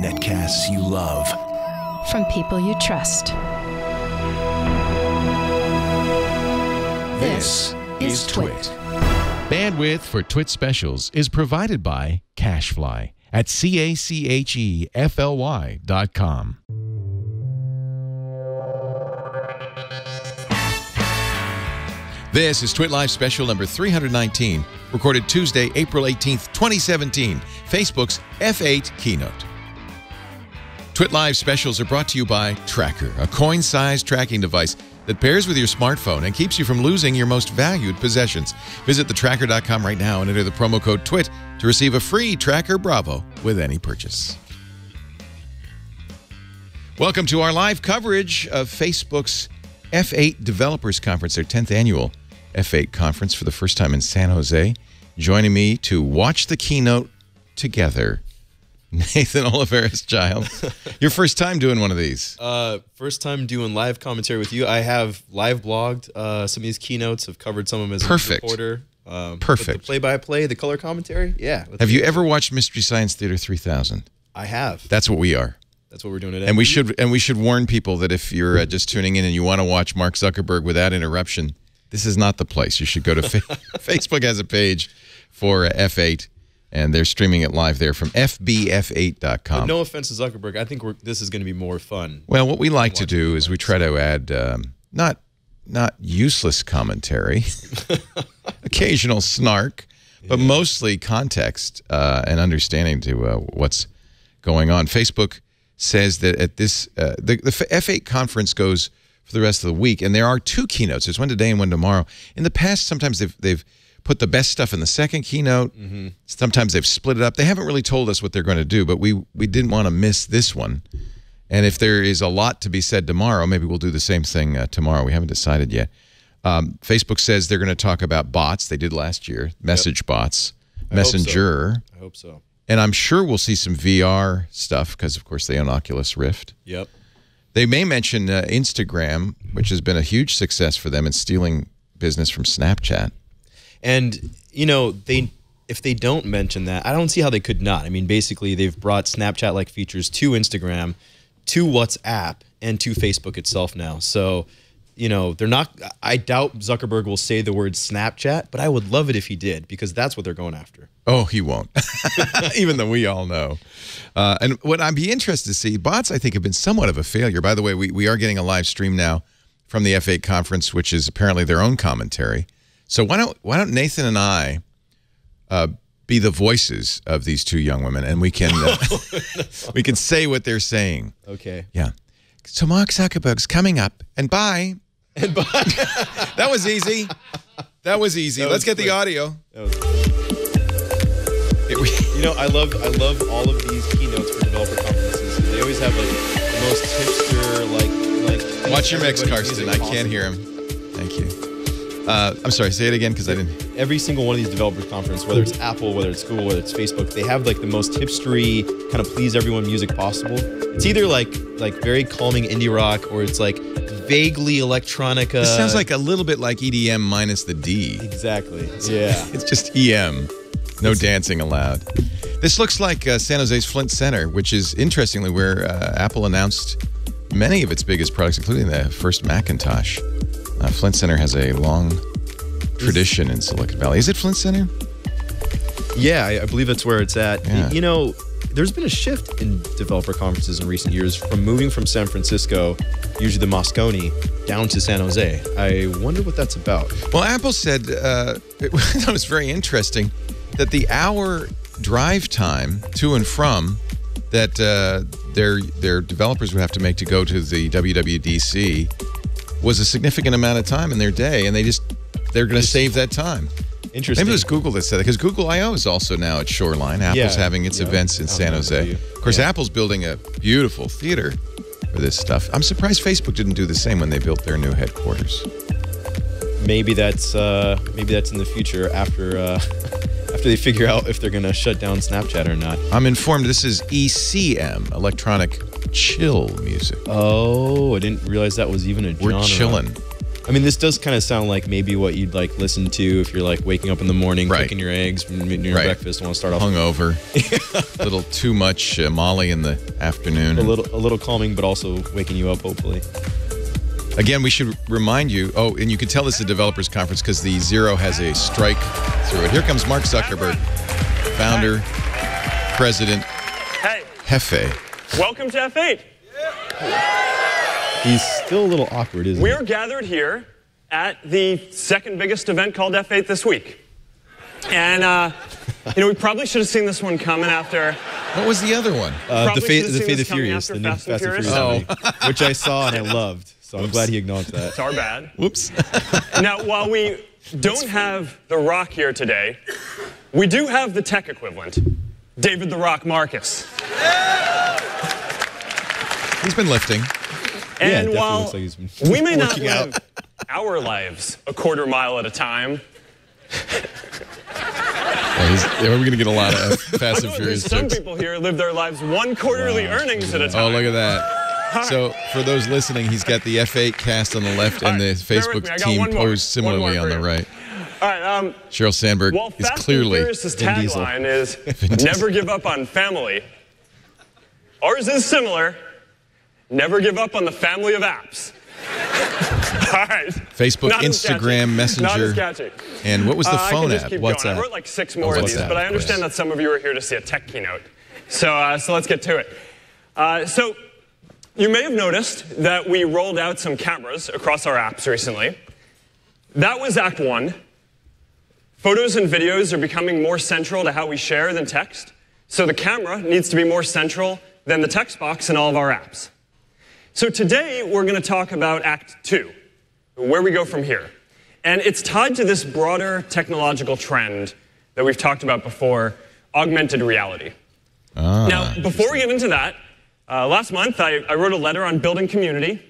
Netcasts you love. From people you trust. This is TWiT. Bandwidth for TWiT specials is provided by CacheFly at CACHEFLY.com. This is TWiT Live special number 319, recorded Tuesday, April 18th, 2017, Facebook's F8 Keynote. TWiT Live specials are brought to you by Tracker, a coin-sized tracking device that pairs with your smartphone and keeps you from losing your most valued possessions. Visit thetracker.com right now and enter the promo code TWiT to receive a free Tracker Bravo with any purchase. Welcome to our live coverage of Facebook's F8 Developers Conference, their 10th annual F8 conference for the first time in San Jose. Joining me to watch the keynote together, Nathan Oliveras-Giles. Your first time doing one of these? First time doing live commentary with you. I have live blogged some of these keynotes. I've covered some of them as a reporter. Perfect. The play-by-play, the color commentary. Yeah. Have you ever watched Mystery Science Theater 3000? I have. That's what we are. That's what we're doing today. And we should warn people that if you're just tuning in and you want to watch Mark Zuckerberg without interruption, this is not the place. You should go to Facebook has a page for F8, and they're streaming it live there from fbf8.com. But no offense to Zuckerberg, I think this is going to be more fun. Well, what we like to do is we try to add not useless commentary, occasional snark, but mostly context and understanding to what's going on. Facebook says that at this the F8 conference goes for the rest of the week, and there are two keynotes. There's one today and one tomorrow. In the past, sometimes they've put the best stuff in the second keynote. Sometimes they've split it up. They haven't really told us what they're going to do, but we didn't want to miss this one. And if there is a lot to be said tomorrow, maybe we'll do the same thing tomorrow. We haven't decided yet. Facebook says they're going to talk about bots. They did last year, message bots, Messenger. I hope so. And I'm sure we'll see some VR stuff because, of course, they own Oculus Rift. Yep. They may mention Instagram, which has been a huge success for them in stealing business from Snapchat. And, you know, if they don't mention that, I don't see how they could not. I mean, basically, they've brought Snapchat-like features to Instagram, to WhatsApp, and to Facebook itself now. So, you know, they're not – I doubt Zuckerberg will say the word Snapchat, but I would love it if he did because that's what they're going after. Oh, he won't, even though we all know. And what I'd be interested to see, bots, I think, have been somewhat of a failure. By the way, we are getting a live stream now from the F8 conference, which is apparently their own commentary. So why don't Nathan and I be the voices of these two young women, and we can we can say what they're saying. Okay. Yeah. So Mark Zuckerberg's coming up, and bye. And bye. That was easy. That was easy. Let's get the audio. You know, I love all of these keynotes for developer conferences. They always have like the most hipster like. Watch your mix, Karsten. I can't hear him. Thank you. I'm sorry. Say it again because I didn't. Every single one of these developers conferences, whether it's Apple, whether it's Google, whether it's Facebook, they have like the most hipstery kind of please everyone music possible. It's either like very calming indie rock, or it's like vaguely electronica. It sounds like a little bit like EDM minus the D. Exactly. Yeah. It's just EM. No dancing allowed. This looks like San Jose's Flint Center, which is interestingly where Apple announced many of its biggest products, including the first Macintosh. Flint Center has a long tradition in Silicon Valley. Is it Flint Center? Yeah, I believe that's where it's at. Yeah. You know, there's been a shift in developer conferences in recent years from moving from San Francisco, usually the Moscone, down to San Jose. I wonder what that's about. Well, Apple said, I thought it was very interesting, that the hour drive time to and from that their developers would have to make to go to the WWDC was a significant amount of time in their day, and they're going to save that time. Interesting. Maybe it was Google that said that, because Google I/O is also now at Shoreline. Apple's having its events in San Jose. Of course, Apple's building a beautiful theater for this stuff. I'm surprised Facebook didn't do the same when they built their new headquarters. Maybe that's in the future after they figure out if they're going to shut down Snapchat or not. I'm informed this is ECM, electronic chill music. Oh, I didn't realize that was even a genre. We're chilling. I mean, this does kind of sound like maybe what you'd like listen to if you're like waking up in the morning, cooking your eggs, making your breakfast, and want to start off hungover. A little too much Molly in the afternoon. A little calming, but also waking you up, hopefully. Again, we should remind you. Oh, and you can tell this is a developers conference because the Zero has a strike through it. Here comes Mark Zuckerberg, founder, president, Jefe. Welcome to F8. He's still a little awkward, isn't he? We're gathered here at the second biggest event called F8 this week. And, we probably should have seen this one coming after. What was the other one? The Fate of the Furious, the new Fast and Furious movie, which I saw and I loved. So I'm glad he acknowledged that. It's our bad. Whoops. Now, while we don't have The Rock here today, we do have the tech equivalent, David The Rock Marcus. He's been lifting. And yeah, while looks like he's been we may not working out. live our lives a quarter mile at a time, We're going to get a lot of Fast and Furious some jokes. people here live their lives one quarterly earnings at a time. Oh, look at that. So, for those listening, he's got the F8 cast on the left and the Facebook team posed similarly on the right. All right. Sheryl Sandberg While is Fast clearly and Furious's tagline is "Never give up on family," ours is similar: "Never give up on the family of apps." All right. Facebook, Not as Instagram, catchy. Messenger, Not as catchy. and what was the I phone can just app? keep WhatsApp. going. I wrote like 6 more of these, WhatsApp, but I of understand course. that some of you are here to see a tech keynote. So let's get to it. So you may have noticed that we rolled out some cameras across our apps recently. That was Act 1. Photos and videos are becoming more central to how we share than text. So the camera needs to be more central than the text box in all of our apps. So today we're going to talk about Act 2, where we go from here. And it's tied to this broader technological trend that we've talked about before, augmented reality. Now, before we get into that, last month I wrote a letter on building community.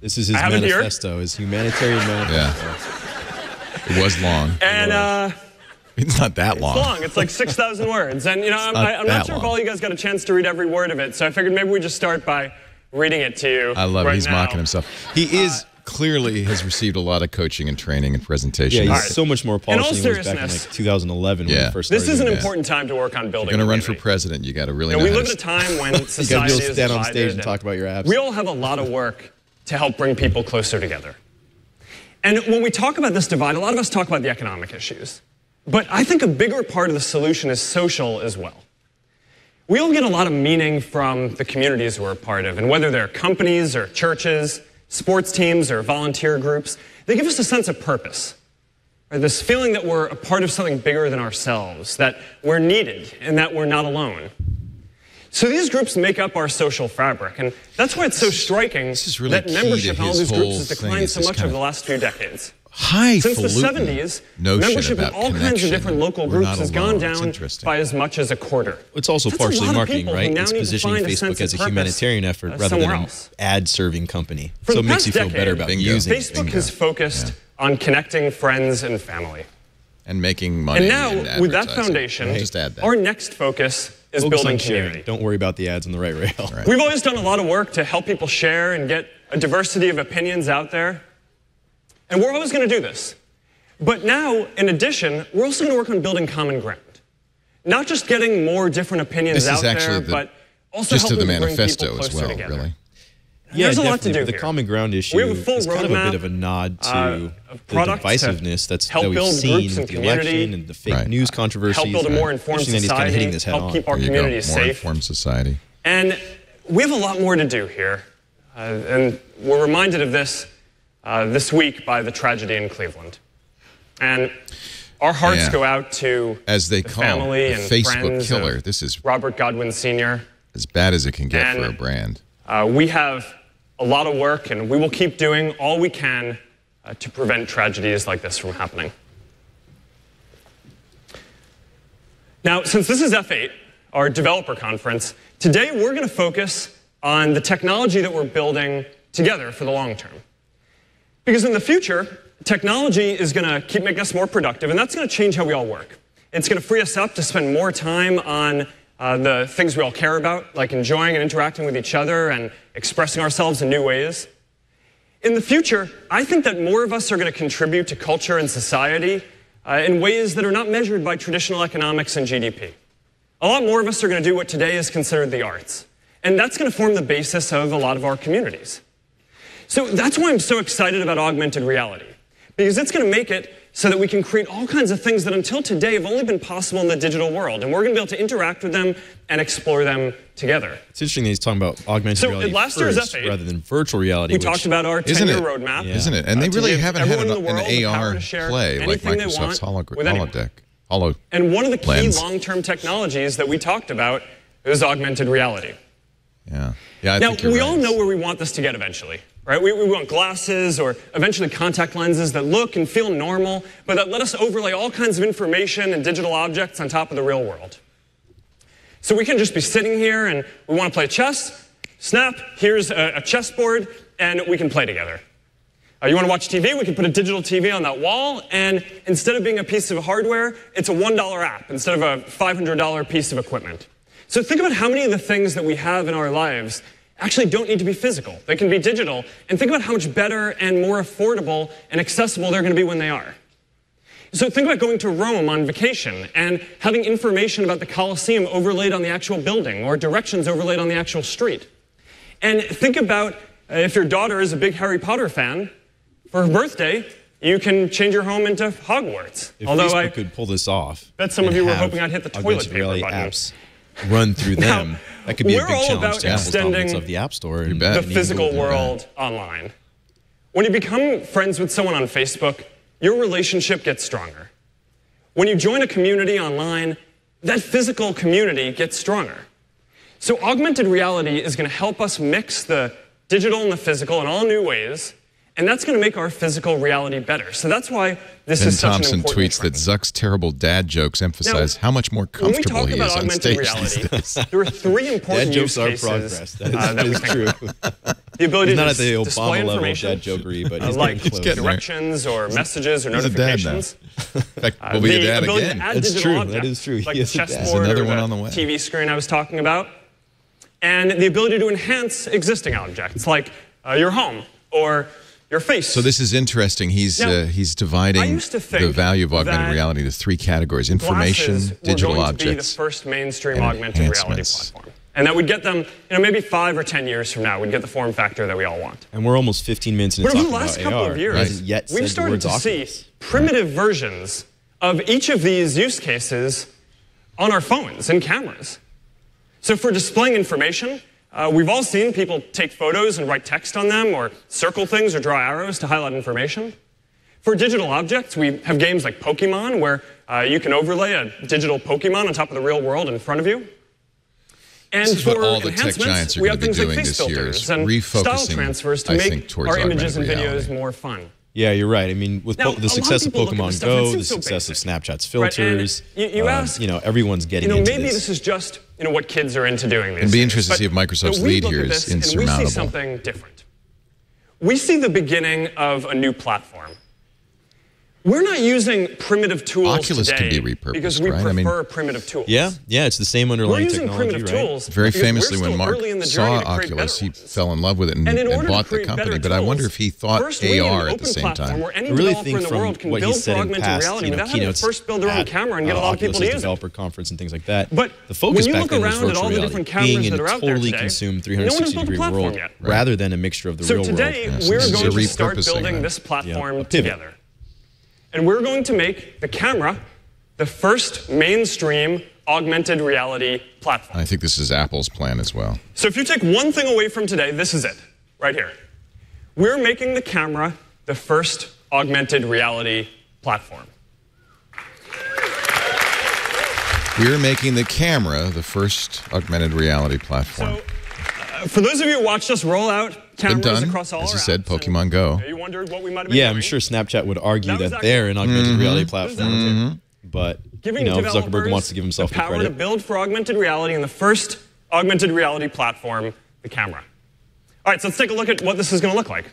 This is his manifesto, his humanitarian manifesto. It was long. And It's not that long. it's long. It's like 6,000 words. And I'm not sure if all you guys got a chance to read every word of it, so I figured maybe we just start by reading it to you. I love it. Right He's now. mocking himself. He is clearly has received a lot of coaching and training and presentations. Yeah, he's so much more polished than he was back in seriousness, like 2011 when he first started. This is an doing important time to work on building. You're going to run for community. president. You got to really know we how live to at a time when You got to society be able to is stand on divided, stage and talk about your apps. We all have a lot of work to help bring people closer together. And when we talk about this divide, a lot of us talk about the economic issues. But I think a bigger part of the solution is social as well. We all get a lot of meaning from the communities we're a part of, and whether they're companies or churches, sports teams or volunteer groups, they give us a sense of purpose. Or this feeling that we're a part of something bigger than ourselves, that we're needed and that we're not alone. So these groups make up our social fabric, and that's why it's so striking really that membership key to in all his these groups whole has thing, declined is so this much kind over of the last few decades. highfalutin Since the 70s, notion membership in about all kinds connection. of different local We're groups not has alone. gone It's down interesting. by as much as a quarter. It's also That's a partially lot of marketing, people who right? now It's need to positioning find a sense Facebook as a of purpose, humanitarian effort rather somewhere than an else. ad-serving company. For So the it makes you past feel better decade, about using it. Facebook has focused on connecting friends and family. and making money. And now, in with that advertising. foundation, Just add that. our next focus is Focus building on sharing. community. Don't worry about the ads on the right rail. Right. We've always done a lot of work to help people share and get a diversity of opinions out there. And we're always going to do this. But now, in addition, we're also going to work on building common ground. Not just getting more different opinions This is out there, actually but also just to helping the to bring manifesto people as closer well, together. really. Yeah, There's a lot to definitely. do But the here. common ground issue We have a full is kind of a roadmap, bit of a nod to of the product to divisiveness that help we've build seen groups with and the community, election and the fake Right. news controversies. help build a more informed Interesting that he's kind of hitting society, this head help on. keep our There you go. communities More safe. informed society. And we have a lot more to do here. And we're reminded of this this week by the tragedy in Cleveland. And our hearts Yeah. go out to As they the call family the and Facebook friends killer. of This is Robert Godwin Sr. as bad as it can get And for a brand. We have a lot of work, and we will keep doing all we can to prevent tragedies like this from happening. Now, since this is F8, our developer conference, today we're going to focus on the technology that we're building together for the long term. Because in the future, technology is going to keep making us more productive, and that's going to change how we all work. It's going to free us up to spend more time on the things we all care about, like enjoying and interacting with each other and expressing ourselves in new ways. In the future, I think that more of us are going to contribute to culture and society in ways that are not measured by traditional economics and GDP. A lot more of us are going to do what today is considered the arts. And that's going to form the basis of a lot of our communities. So that's why I'm so excited about augmented reality, because it's going to make it so that we can create all kinds of things that until today have only been possible in the digital world. And we're going to be able to interact with them and explore them together. It's interesting that he's talking about augmented reality at last year's first, F8, rather than virtual reality. We talked about our 10-year roadmap. Yeah. Isn't it? And they really haven't had an AR play like anything Microsoft's holodeck. HoloLens. And one of the key long-term technologies that we talked about is augmented reality. Yeah. I now, think you're we right. all know where we want this to get eventually, right? We want glasses or eventually contact lenses that look and feel normal, but that let us overlay all kinds of information and digital objects on top of the real world. So we can just be sitting here and we want to play chess. Snap, here's a chessboard, and we can play together. You want to watch TV? We can put a digital TV on that wall, and instead of being a piece of hardware, it's a $1 app instead of a $500 piece of equipment. So think about how many of the things that we have in our lives actually don't need to be physical. They can be digital, and think about how much better and more affordable and accessible they're going to be when they are. So think about going to Rome on vacation and having information about the Colosseum overlaid on the actual building or directions overlaid on the actual street. And think about if your daughter is a big Harry Potter fan, for her birthday, you can change your home into Hogwarts. If Facebook could pull this off, bet some of you were hoping I'd hit the toilet paper button. Apps run through them. That could be a big challenge to Apple's dominance of the App Store. And the physical world online. When you become friends with someone on Facebook, your relationship gets stronger. When you join a community online, that physical community gets stronger. So augmented reality is going to help us mix the digital and the physical in all new ways, and that's going to make our physical reality better. So that's why this is such an important Ben Thompson tweets that Zuck's terrible dad jokes emphasize how much more comfortable he is on stage these days. There are three important use cases that is true. The ability He's not to at the display Obama level of information, dad jokery, but he's like close. directions or messages or notifications. In fact, we'll be a dad again. That's true. That is true. Like he is the a dad. chessboard another or one the on the way. TV screen I was talking about. And the ability to enhance existing objects, like your home or your face. So this is interesting. He's dividing the value of augmented reality into three categories: information, digital objects, be the first mainstream augmented reality platform. And that would get them, maybe 5 or 10 years from now, we'd get the form factor that we all want. And we're almost 15 minutes into talking about AR. But over the last couple of years, right? we've started to see primitive versions of each of these use cases on our phones and cameras. So for displaying information, we've all seen people take photos and write text on them or circle things or draw arrows to highlight information. For digital objects, we have games like Pokemon where you can overlay a digital Pokemon on top of the real world in front of you. And this is what all the tech giants are we going have to be things like doing face this year, filters is and style refocusing, transfers to I make think, towards our images and augmented videos more fun. Yeah, you're right. I mean, with Now, the success of Pokemon Go, the success of Snapchat's filters, you ask, everyone's getting into maybe this is just what kids are into doing these It'd be days. interesting to see if Microsoft's lead here is insurmountable. And we see something different. We see the beginning of a new platform. We're not using primitive tools Oculus today can be repurposed, because we prefer primitive tools. Yeah, it's the same underlying technology, right? Tools very famously, when Mark saw Oculus, he fell in love with it and bought the company. But I wonder if he thought AR at the same time. I really think from what he said in past, keynotes at Oculus' developer conference and things like that, the focus back then was virtual reality, being in a totally consumed 360-degree world rather than a mixture of the real world. So today, we're going to start building this platform together. And we're going to make the camera the first mainstream augmented reality platform. I think this is Apple's plan as well. So if you take one thing away from today, this is it, right here. We're making the camera the first augmented reality platform. We're making the camera the first augmented reality platform. So, for those of you who watched us roll out cameras across all as you our said, apps, Pokemon Go. You wondered what we might have been doing. I'm sure Snapchat would argue that they're an augmented reality platform. But Zuckerberg wants to give himself the power credit. to build for augmented reality and the first augmented reality platform, the camera. All right, so let's take a look at what this is going to look like.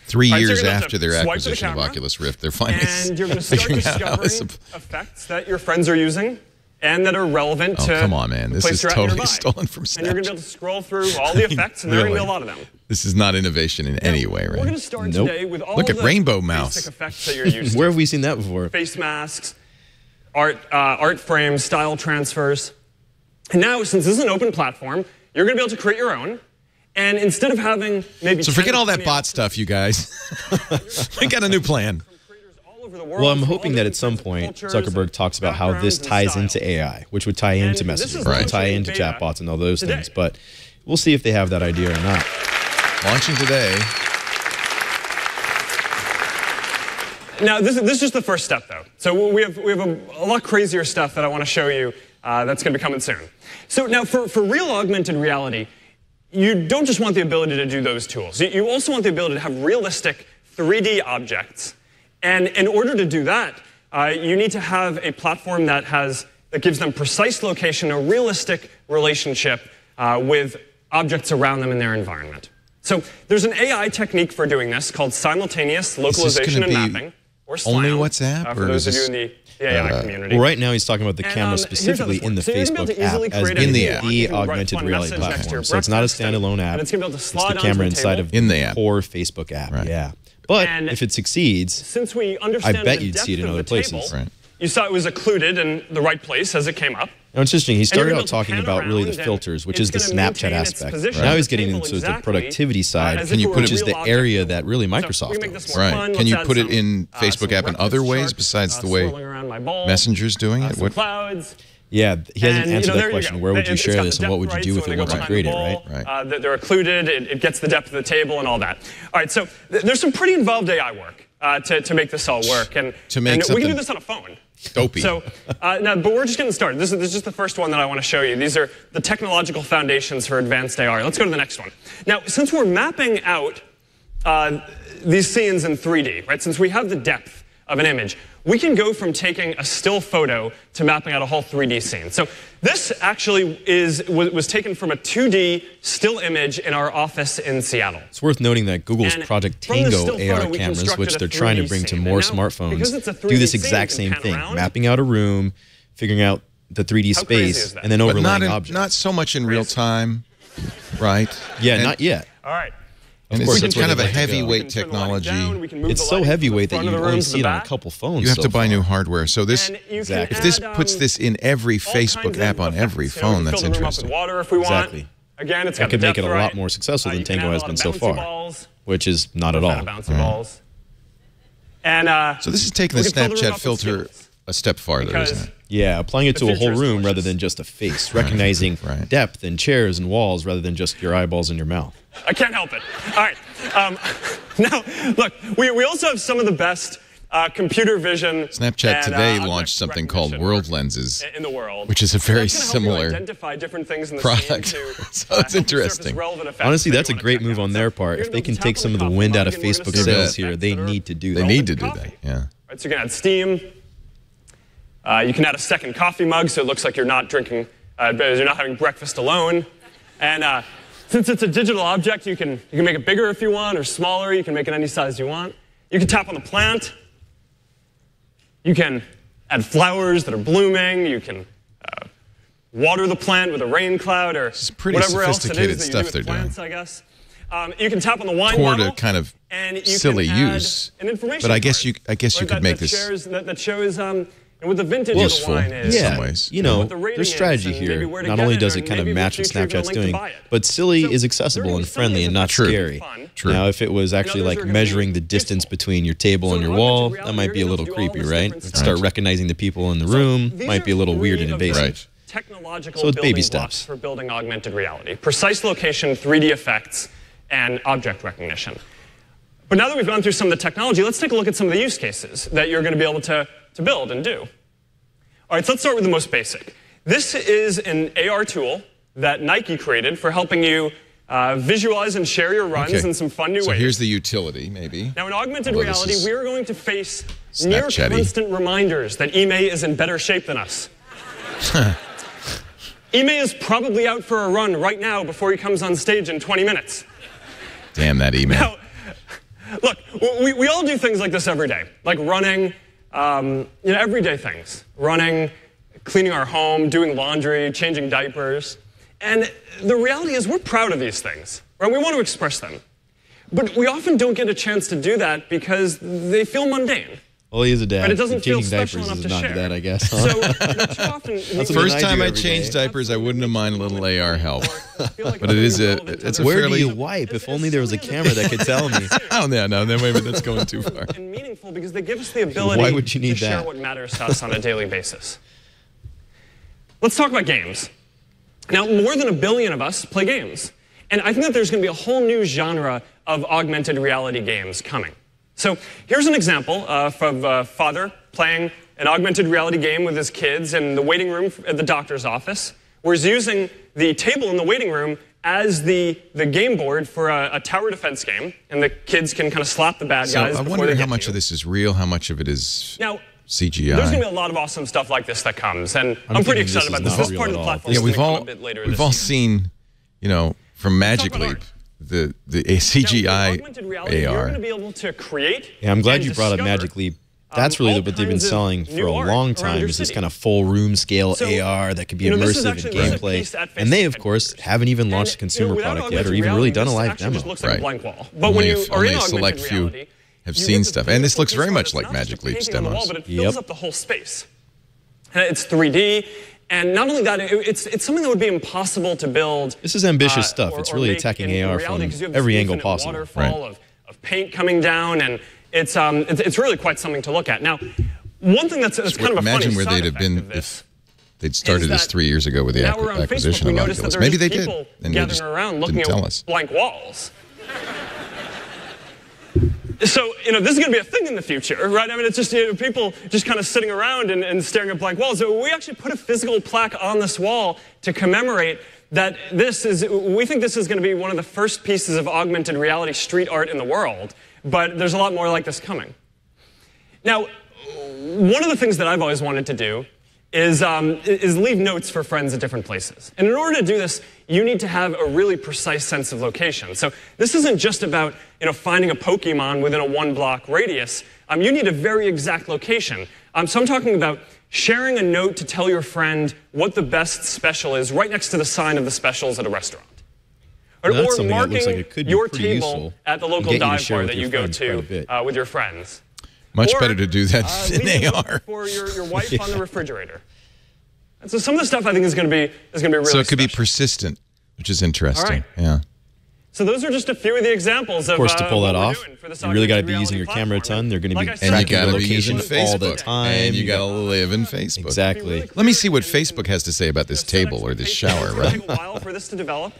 3 years after their acquisition of Oculus Rift, they're finally and you're going to start discovering effects that your friends are using. and that are relevant to come on, man. the This place is you're at totally nearby. stolen from Snapchat. And you're going to be able to scroll through all the effects, and there are going to be a lot of them. This is not innovation in any way, right? We're going to start Nope. today with all Look at the Rainbow basic Mouse. effects that you're used to. Where have we seen that before? Face masks, art frames, style transfers. And now, since this is an open platform, you're going to be able to create your own. And instead of having maybe So forget all that bot stuff, you guys. We got a new plan. Well, I'm hoping that at some point Zuckerberg talks about how this ties into AI, which would tie into messaging, Right. tie into chatbots and all those things. But we'll see if they have that idea or not. Launching today. Now, this is just the first step, though. So we have a lot crazier stuff that I want to show you that's going to be coming soon. So now, for real augmented reality, you don't just want the ability to do those tools. You also want the ability to have realistic 3D objects. And in order to do that, you need to have a platform that gives them precise location, a realistic relationship with objects around them in their environment. So there's an AI technique for doing this called simultaneous localization and mapping, or SLAM. Only WhatsApp, for or those is of you in the AI community. Well, right now he's talking about the camera here's specifically how in the this works. So you're Facebook gonna be able to app easily as create the a app. view. the You can write augmented fun reality message next to platform. your So it's not a breakfast, standalone app. and it's gonna be able to It's slide the camera onto the inside table. of In the app. core Facebook app. Right. Yeah. But And if it succeeds, Since we understand I bet the you'd see it in depth of other the places. table, Right. you saw it was occluded in the right place as it came up. now, it's interesting. He you're started gonna out talking pan about really the around, and filters, which it's is the gonna Snapchat maintain its aspect. position Now on he's the getting table into the exactly, productivity side, as Can if you it put were it- a which is real the object. area that really So Microsoft we can make this owns. more Right. fun. Can Let's you add put it some, in Facebook app in reference other ways charts, besides the way swirling around my ball, Messenger's doing it? some What? clouds. Yeah, he hasn't And, answered there that you question. go. Where would you It's share got this, the and what would depth you do right, with so it when once they you go create it, behind right? the ball, they're occluded. It gets the depth of the table and all that. All right, so there's some pretty involved AI work to make this all work. And, To make and we something can do this on a phone. dopey. So, now, but we're just getting started. This is just the first one that I want to show you. These are the technological foundations for advanced AR. Let's go to the next one. Now, since we're mapping out these scenes in 3D, right? Since we have the depth of an image, we can go from taking a still photo to mapping out a whole 3D scene. So this actually was taken from a 2D still image in our office in Seattle. It's worth noting that Google's And Project from this Tango still photo, AR we cameras, constructed which a they're trying to 3D bring to scene. more And now, because smartphones, it's a do 3D this scene, exact you same can pan thing, around. mapping out a room, figuring out the 3D How crazy is space, that? and then But overlaying objects. not so much in real time, right? yeah, And- not yet. All right. And course, it's that's kind where of a they'd like to go. heavyweight We can turn the lighting technology. down, we can move It's the so lighting from the heavyweight that front you of the only room to see the it on a back. couple phones. You have so to buy far. new hardware. So this, And you Exactly. can if this add, puts this in every all Facebook kinds app of on every effects. phone, we that's can fill the room up interesting. with water if we want. Exactly. Again, it's That got could the make it depth a lot right. more successful than You can Tango add a has lot been of so bouncy far, balls, which is not at a lot all. of bouncy balls. And So this is taking we the can fill the room Snapchat up with filter stills. a step farther, Because isn't it? Yeah, applying it The to a whole future is room rather delicious. than just a face, recognizing Right. depth in chairs and walls rather than just your eyeballs in your mouth. I can't help it. All right. Now, look, we also have some of the best computer vision. Snapchat and, today object launched something called recognition World Lenses, in the world, which is a very That's gonna help you similar identify different things in the product. scene to, So it's help you interesting. surface relevant effects Honestly, that that's you a wanna great check move out. on So their part. you're If they gonna can tap take on some the of the coffee wind out mug of and we're gonna Facebook see the sales effects here, that they are need to do They that. need to do coffee. that. Yeah. Right, so you can add steam. You can add a second coffee mug, so it looks like you're not drinking, you're not having breakfast alone. And since it's a digital object, you can make it bigger if you want, or smaller. You can make it any size you want. You can tap on the plant. You can add flowers that are blooming. You can water the plant with a rain cloud, or pretty whatever else it sophisticated is that you stuff do they're with plants, doing. I guess. You can tap on the wine Core bottle, to kind of and you silly can add use. an information But I guess card, you right, could make that this shows and what the vintage useful. of the wine is. In Yeah, some ways. you know, What the rating there's is strategy and maybe here. where to Not get only it, does or it kind of maybe match which what feature you're gonna Snapchat's link to doing, buy it. but silly So is there accessible are and some friendly things and that not are scary. fun. True. Now, if it was actually others like are gonna measuring be the distance useful. between your table So and in your wall, augmented that might be a reality, little you're gonna creepy, do all this right? different stuff. Start recognizing the people in the room These might be a are little weird three and of the invasive. Right. Technological So it's baby building steps. blocks for building augmented reality. Precise location, 3D effects, and object recognition. But now that we've gone through some of the technology, let's take a look at some of the use cases that you're going to be able to build and do. All right, so let's start with the most basic. This is an AR tool that Nike created for helping you visualize and share your runs Okay. in some fun new So ways. here's the utility, maybe. Now, in augmented Although this reality, is we are going to face near Snapchat-y. constant reminders that Ime is in better shape than us. Ime is probably out for a run right now before he comes on stage in 20 minutes. Damn that email. Now, look, we all do things like this every day, like running, everyday things. Running, cleaning our home, doing laundry, changing diapers. And the reality is we're proud of these things, right? We want to express them. But we often don't get a chance to do that because they feel mundane. Well, he is a dad. But it doesn't feel changing special diapers enough is to not share. that, I guess. So, too often, That's what First I time do I every changed day. diapers, I wouldn't have minded a little AR help. But But it's a Where fairly... do you wipe? If only there was a camera that could tell me. Oh, no, maybe that's going too far. And meaningful because they give us the ability Why would you need to share that? what matters to us on a daily basis. Let's talk about games. Now, more than 1 billion of us play games. And I think that there's going to be a whole new genre of augmented reality games coming. So here's an example of a father playing an augmented reality game with his kids in the waiting room at the doctor's office, where he's using the table in the waiting room as the game board for a tower defense game, and the kids can kind of slap the bad So guys. I before wonder they how get much to of you. this is real, how much of it is Now, CGI. there's going to be a lot of awesome stuff like this that comes, and I'm pretty thinking excited this about is this. not This part of real the at all. platform Yeah, is we've going to all come a bit later we've this all year. seen, from Magic talk about Leap, art. the Now, with CGI augmented reality, you're AR. going to be able to create. Yeah, I'm glad and you brought up discover, Magic Leap. That's really all what they've been kinds of selling for new a art long around time, your is this city. kind of full room scale So, AR that could be this is immersive in actually there's a piece gameplay. at And they, of Facebook course, headquarters. haven't even launched a And, consumer without product yet or augmented even really reality, done a this live actually demo. just looks like a Right. blank wall. But Only when you if- are only in a select augmented few reality, have you seen get stuff. the And this looks beautiful very piece much of like it's not just Magic a Leap's painting on the wall, demos. but it fills Yep. up the whole space. And it's 3D. And not only that, it's something that would be impossible to build. This is ambitious stuff. or- It's or really make attacking in AR reality, from 'cause you have this every angle infinite possible. waterfall of paint coming down, and it's really quite something to look at. Now, one thing that's kind of a Imagine funny where side they'd have effect been of this if they'd started this that 3 years ago with the now we're on acquisition Facebook, we of noticed that Oculus. there Maybe are they just did, people and they just gathering around looking didn't tell at us. blank walls. So, this is going to be a thing in the future, right? I mean, it's just people just kind of sitting around and staring at blank walls. So we actually put a physical plaque on this wall to commemorate that we think this is going to be one of the first pieces of augmented reality street art in the world, but there's a lot more like this coming. Now, one of the things that I've always wanted to do is leave notes for friends at different places. And in order to do this, you need to have a really precise sense of location. So this isn't just about finding a Pokemon within a 1-block radius. You need a very exact location. So I'm talking about sharing a note to tell your friend what the best special is right next to the sign of the specials at a restaurant. Or That's something that marking looks like it could be your pretty table useful at the and local get you to dive share bar with that your you go friends quite a to bit. with your friends. Much Or, better to do that leave in a note AR. for your wife on the refrigerator. And so some of the stuff I think is going to be really So it could be special. persistent, which is interesting. All right. Yeah. So those are just a few of the examples of Of course, to pull what that we're off, doing for this you really got to augmented be using your reality camera a platform. ton. They're going to be Like I said, And you tracking got the to be using location all the Facebook. time. And you got to live in Facebook. Exactly. Let me see what Facebook has to say about this table or this shower, It's right? going to take a while for this to develop.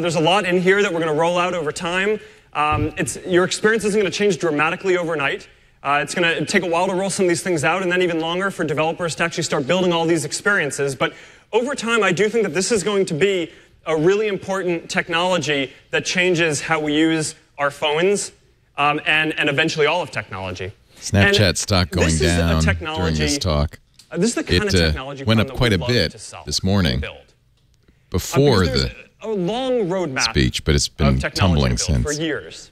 There's a lot in here that we're going to roll out over time. Your experience isn't going to change dramatically overnight. It's going to take a while to roll some of these things out, and then even longer for developers to actually start building all these experiences. But over time, I do think that this is going to be a really important technology that changes how we use our phones and eventually all of technology. Snapchat And stock going this is a down during technology- this talk. This is the kind of It technology went problem up that quite we'd a love bit to sell this and morning build. Before Because the there's a long roadmap speech, but it's of been technology tumbling to build since. for years.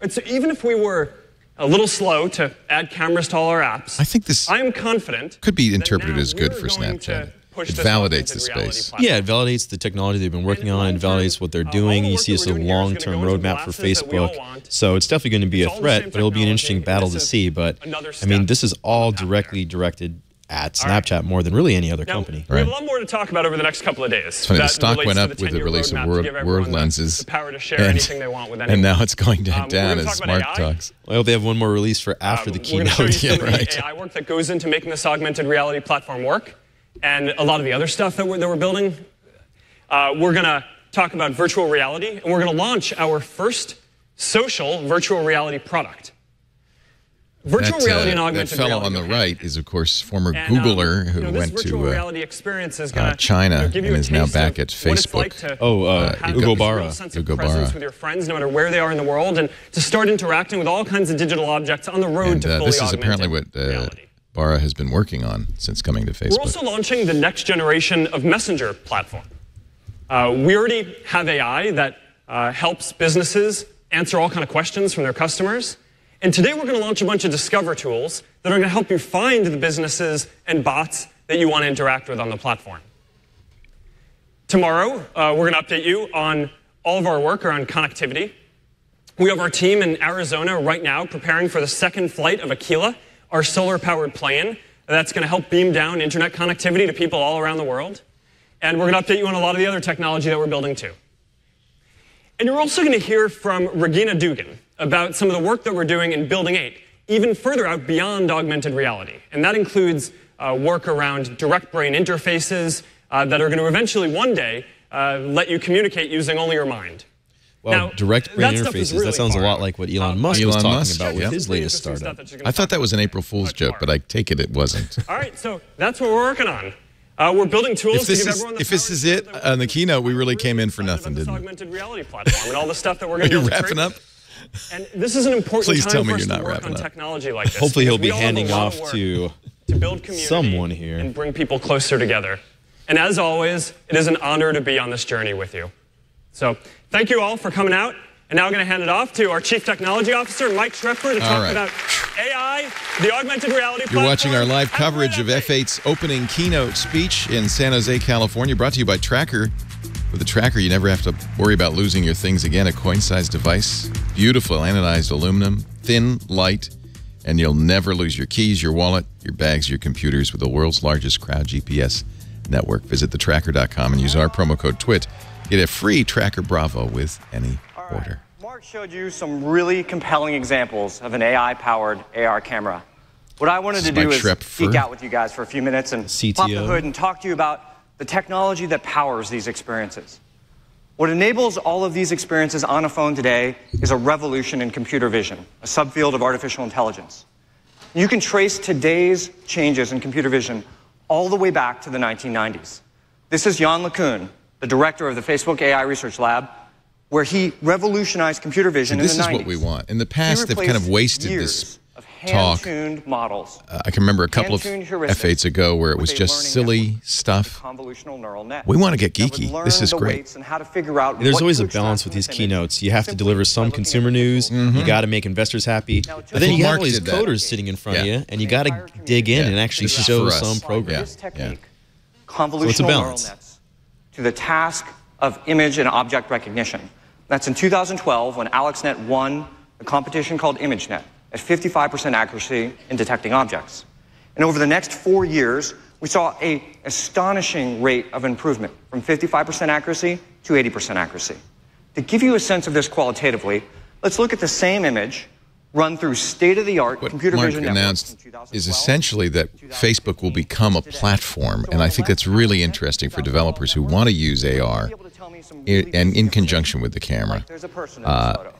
And so even if we were a little slow to add cameras to all our apps, I think this I'm confident could be that interpreted now as good we're for going to Snapchat. push It this validates the augmented reality space. platform. Yeah, it validates the technology they've been working And on. It long term, validates what they're all doing. the You work see that it's we're a doing here is gonna long-term go into roadmap for glasses that we all Facebook. want. So it's definitely going to be It's a all the same threat, but it'll be an interesting technology. battle This to is see. But another I mean, step this is all out there. directly directed at right. Snapchat more than really any other Now, company. we have a Right. lot more to talk about over the next couple of days. It's funny, the that stock relates went to up the with the 10-year release of roadmap to World give everyone the lenses. The power to share anything they want with anyone. And now it's going We're down gonna as talk about Smart AI. Talks. I hope they have one more release for after the We're going to show you keynote. some Yeah, of the right. AI work that goes into making this augmented reality platform work, and a lot of the other stuff that we're building. We're going to talk about virtual reality, and we're going to launch our first social virtual reality product. Virtual reality and That augmented fellow reality on the go hand in right is, of course, former And, Googler who this went virtual to reality experience is gonna, China give you and a is now taste back of at what it's like Facebook. to have Hugo this Barra. real sense of Hugo presence Barra. with your friends, no matter where they are in the world, and to start interacting with all kinds of digital objects on the road And to fully this is augmented apparently what reality. Barra has been working on since coming to Facebook. We're also launching the next generation of messenger platform. We already have AI that helps businesses answer all kinds of questions from their customers. And today we're going to launch a bunch of Discover tools that are going to help you find the businesses and bots that you want to interact with on the platform. Tomorrow, we're going to update you on all of our work around connectivity. We have our team in Arizona right now preparing for the second flight of Aquila, our solar-powered plane that's going to help beam down internet connectivity to people all around the world. And we're going to update you on a lot of the other technology that we're building too. And you're also going to hear from Regina Dugan about some of the work that we're doing in Building 8, even further out beyond augmented reality. And that includes work around direct brain interfaces that are going to eventually one day let you communicate using only your mind. Well, now, direct brain interfaces, really that sounds a lot like what Elon Musk was talking about with yeah. his latest startup. I thought that was an April Fool's joke, but I take it wasn't. All right, so that's what we're working on. We're building tools to give everyone the if this is it, on the keynote, we really came in for nothing, didn't we? Augmented reality platform and all the stuff that we're going to Are you wrapping up? And this is an important Please time tell me for us you're to not work wrapping on up. technology like this. Hopefully he'll because be we all have a handing lot off of work to build community someone here and bring people closer together. And as always, it is an honor to be on this journey with you. So thank you all for coming out. And now I'm going to hand it off to our Chief Technology Officer, Mike Schrepfer, to talk about AI, the augmented reality platform. You're watching our live coverage of F8's opening keynote speech in San Jose, California, brought to you by Tracker. With a Tracker, you never have to worry about losing your things again. A coin-sized device, beautiful anodized aluminum, thin, light, and you'll never lose your keys, your wallet, your bags, your computers with the world's largest crowd GPS network. Visit thetracker.com and use our promo code TWiT. Get a free Tracker Bravo with any order. Mark showed you some really compelling examples of an AI-powered AR camera. What I wanted to do is geek out with you guys for a few minutes and pop the hood and talk to you about the technology that powers these experiences. What enables all of these experiences on a phone today is a revolution in computer vision, a subfield of artificial intelligence. You can trace today's changes in computer vision all the way back to the 1990s. This is Jan LeCun, the director of the Facebook AI Research Lab, where he revolutionized computer vision in the 90s. This is what we want. In the past, they've kind of wasted this talk. Models. I can remember a couple of F8s ago where it was just silly stuff. We want to get geeky. This is great. There's always a balance with these keynotes. You have to deliver some consumer news. You got to make investors happy. But then you have all these coders sitting in front of you, and you got to dig in and actually show some progress. Convolutional neural nets to the task of image and object recognition. That's in 2012 when AlexNet won a competition called ImageNet at 55% accuracy in detecting objects. And over the next 4 years, we saw an astonishing rate of improvement from 55% accuracy to 80% accuracy. To give you a sense of this qualitatively, let's look at the same image run through state-of-the-art computer vision networks. What Mark announced is essentially that Facebook will become a platform, and I think that's really interesting for developers who want to use AR and in conjunction with the camera.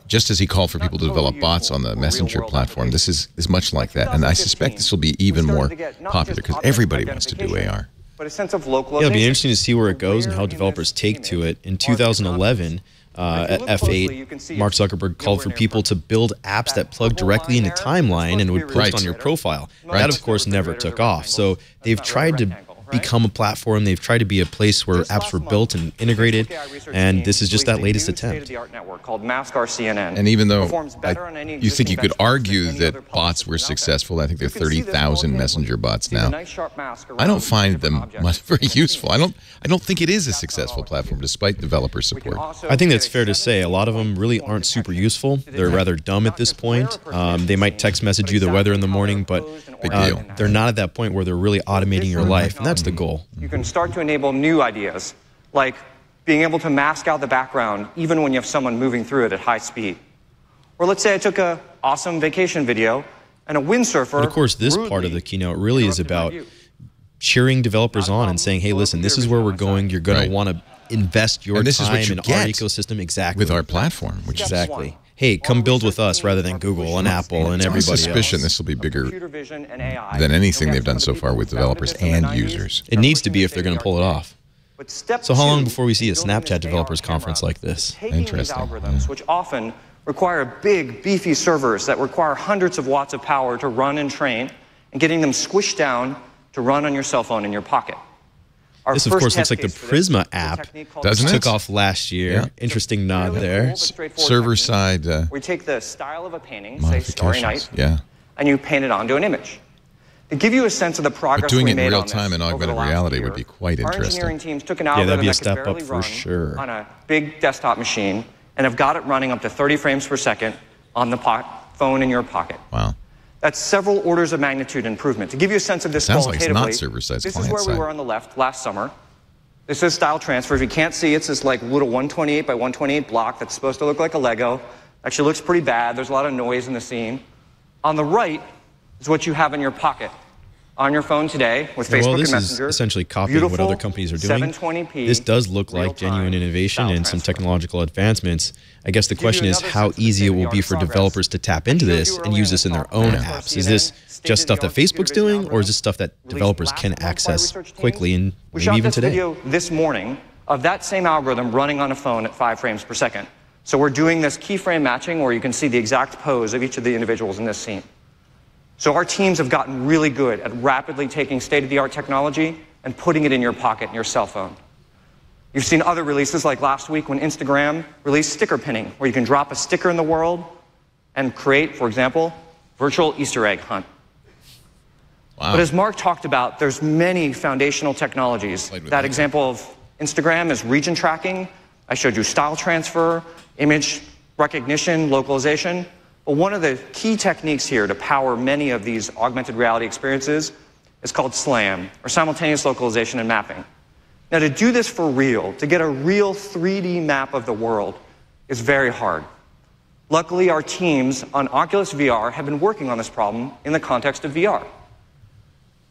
Just as he called for people to develop bots on the Messenger platform, this is much like that, and I suspect this will be even more popular because everybody wants to do AR. It'll be interesting to see where it goes and how developers take to it. In 2011, at F8, Mark Zuckerberg called for people to build apps that plug directly into Timeline and would post on your profile. That, of course, never took off. So they've tried to become a platform. They've tried to be a place where apps were built and integrated, and this is just that latest attempt. And even though you think you could argue that bots were successful, I think there are 30,000 Messenger bots now. I don't find them much very useful. I don't think it is a successful platform despite developer support. I think that's fair to say. A lot of them really aren't super useful. They're rather dumb at this point. They might text message you the weather in the morning, but they're not at that point where they're really automating your life, and that's the goal. You can start to enable new ideas, like being able to mask out the background even when you have someone moving through it at high speed. Or let's say I took an awesome vacation video and a windsurfer. But of course, this part of the keynote really is about cheering developers on and saying, hey, listen, this is where we're going. You're going to want to invest your time in our ecosystem. Exactly. With our platform. Which exactly. Hey, come build with us rather than Google and Apple and everybody else. I suspicion this will be bigger than anything they've done so far with developers and users. It needs to be if they're going to pull it off. So how long before we see a Snapchat developers conference like this? Interesting. Algorithms, which often require big, beefy servers that require hundreds of watts of power to run and train, and getting them squished down to run on your cell phone in your pocket. This, of course, looks like the Prisma app. Doesn't it? Took off last year. Yeah. Interesting nod there. Server-side we take the style of a painting, say Starry Night, and you paint it onto an image. To give you a sense of the progress doing we it made in real on this time in over augmented the last reality year, would be quite our interesting. engineering teams took an that'd algorithm be a that step could barely up for run sure. on a big desktop machine and have got it running up to 30 frames per second on the phone in your pocket. Wow. That's several orders of magnitude improvement. To give you a sense of this Sounds like it's qualitatively, not server-side, this is client where we side. were on the left last summer. This is style transfer. If you can't see, it's this like little 128 by 128 block that's supposed to look like a Lego. Actually looks pretty bad. There's a lot of noise in the scene. On the right is what you have in your pocket on your phone today with Facebook this and Messenger. is essentially copying what other companies are doing. 720p. This does look like genuine innovation and some technological advancements. I guess the question is how easy it will be for developers to tap into this and use this in their own apps. Is this just stuff that Facebook's doing, or is this stuff that developers can access quickly and maybe even today? We shot this video this morning of that same algorithm running on a phone at 5 frames per second. So we're doing this keyframe matching where you can see the exact pose of each of the individuals in this scene. So our teams have gotten really good at rapidly taking state-of-the-art technology and putting it in your pocket, in your cell phone. You've seen other releases like last week when Instagram released sticker pinning, where you can drop a sticker in the world and create, for example, virtual Easter egg hunt. Wow. But as Mark talked about, there's many foundational technologies. That example of Instagram is region tracking. I showed you style transfer, image recognition, localization. But one of the key techniques here to power many of these augmented reality experiences is called SLAM, or simultaneous localization and mapping. Now, to do this for real, to get a real 3D map of the world, is very hard. Luckily, our teams on Oculus VR have been working on this problem in the context of VR.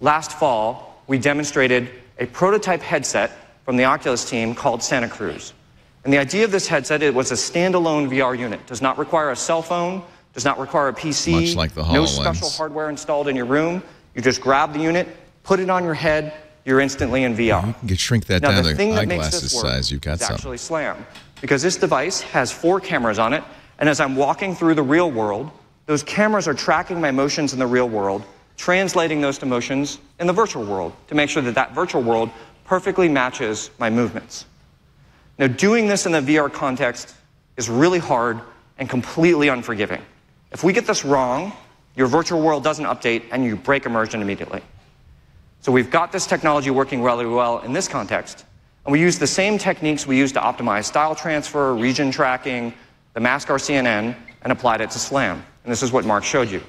Last fall, we demonstrated a prototype headset from the Oculus team called Santa Cruz. And the idea of this headset, it was a standalone VR unit. Does not require a cell phone, does not require a PC, much like the HoloLens. No special hardware installed in your room. You just grab the unit, put it on your head, you're instantly in VR. You can shrink that Now, down the to thing that makes eyeglasses this work size. You've got is some. actually SLAM, because this device has 4 cameras on it, and as I'm walking through the real world, those cameras are tracking my motions in the real world, translating those to motions in the virtual world to make sure that that virtual world perfectly matches my movements. Now, doing this in the VR context is really hard and completely unforgiving. If we get this wrong, your virtual world doesn't update and you break immersion immediately. So we've got this technology working really well in this context, and we use the same techniques we use to optimize style transfer, region tracking, the mask RCNN, and applied it to SLAM. And this is what Mark showed you.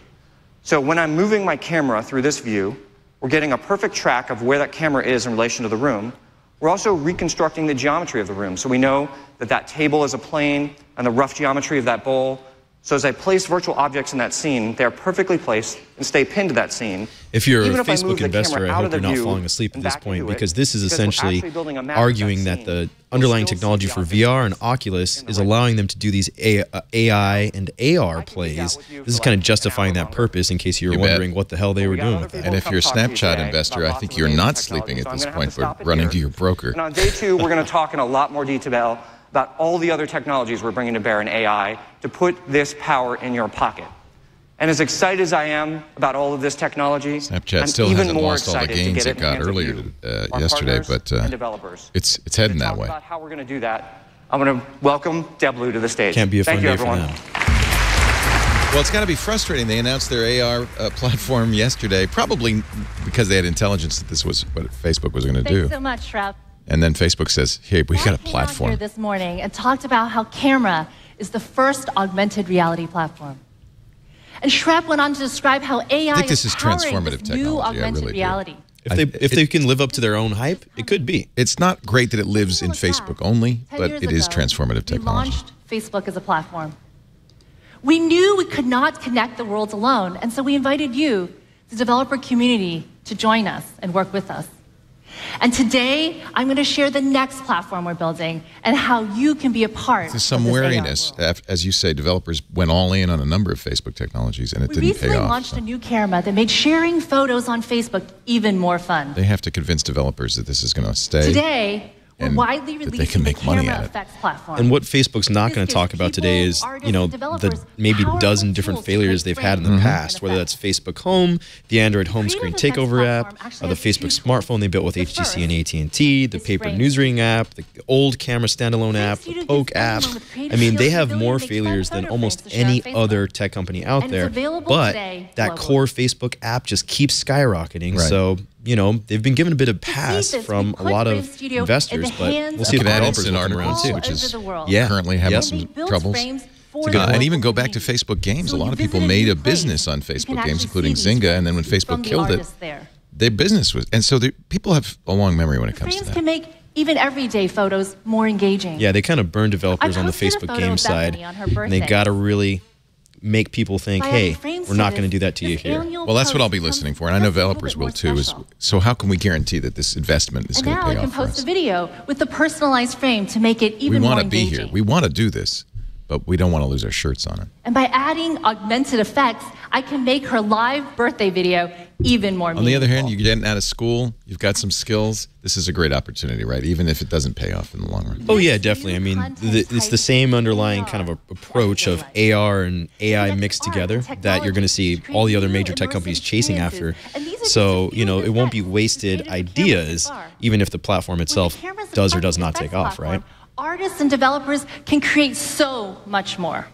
So when I'm moving my camera through this view, we're getting a perfect track of where that camera is in relation to the room. We're also reconstructing the geometry of the room. So we know that that table is a plane and the rough geometry of that bowl. So as I place virtual objects in that scene, they are perfectly placed and stay pinned to that scene. If you're a Even if I Facebook move the investor, camera I out hope of the you're not view falling asleep at and this back point, into it, because this is because we're essentially actually building a map of arguing that that the scene. underlying We'll still see technology the for objects VR and in the Oculus right is allowing them to do these AI and AR I can geek out plays. with you This is for kind of like an justifying hour that longer. purpose in case you were You bet. wondering what the hell they were We got doing other with that. people And if come you're a talk to you Snapchat today investor, about I lots think of you're amazing not technology, sleeping at so I'm this gonna have point, to stop but it running here. to your broker. And on day 2, we're going to talk in a lot more detail about all the other technologies we're bringing to bear in AI to put this power in your pocket. And as excited as I am about all of this technology, Snapchat I'm still even hasn't more lost all the excited to gains get it in the got hands of earlier you, our yesterday, partners but and developers. it's heading To that talk way. about how we're going to do that, I'm going to welcome Deb Liu to the stage. Can't be a fun Thank you, day for everyone. them. Well, it's got to be frustrating. They announced their AR platform yesterday, probably because they had intelligence that this was what Facebook was going to do. Thanks so much, Shrep. And then Facebook says, hey, we got a I came out platform. here this morning and talked about how camera is the first augmented reality platform. And Shrep went on to describe how AI think this is powering transformative this new technology. I augmented really do. reality. If they can live up to their own hype, it could be. It's not great that it lives in Look back. Facebook only, 10 but years it is ago, transformative technology. We launched Facebook as a platform. We knew we could not connect the worlds alone, and so we invited you, the developer community, to join us and work with us. And today, I'm going to share the next platform we're building and how you can be a part There's some of this AI wariness. world. As you say, developers went all in on a number of Facebook technologies, and it We didn't recently pay off. launched So a new camera that made sharing photos on Facebook even more fun. they have to convince developers that this is going to stay. Today, and widely that they can make money at it. Platform. And what Facebook's not going to talk about today is, the maybe dozen different failures they've had in the past, whether that's Facebook Home, the Android home screen takeover app, the Facebook smartphone they built with HTC and AT&T, the paper newsreading app, the old camera standalone app, the Poke app. I mean, they have more failures than almost any other tech company out there, but that core Facebook app just keeps skyrocketing. Right. So, they've been given a bit of pass from a lot of investors, but we'll see if the developers will come around too. Which is currently having some troubles. And even go back to Facebook games. A lot of people made a business on Facebook games, including Zynga, and then when Facebook killed it, their business was... And so people have a long memory when it comes to that. Can make even everyday photos more engaging. Yeah, they kind of burn developers on the Facebook game side, and they got to really make people think, hey, we're not going to do that to you here. Well, that's what I'll be listening for, and I know developers will too. So how can we guarantee that this investment is going to pay off for us? And now I can post a video with the personalized frame to make it even more engaging. We want to be here. We want to do this, but we don't want to lose our shirts on it. And by adding augmented effects, I can make her live birthday video even more meaningful. On the other hand, you're getting out of school, you've got some skills. This is a great opportunity, right? Even if it doesn't pay off in the long run. Oh, yeah, definitely. I mean, it's the same underlying kind of approach of AR and AI mixed together that you're going to see all the other major tech companies chasing after. So, it won't be wasted ideas, even if the platform itself does or does not take off, right? Artists and developers can create so much more.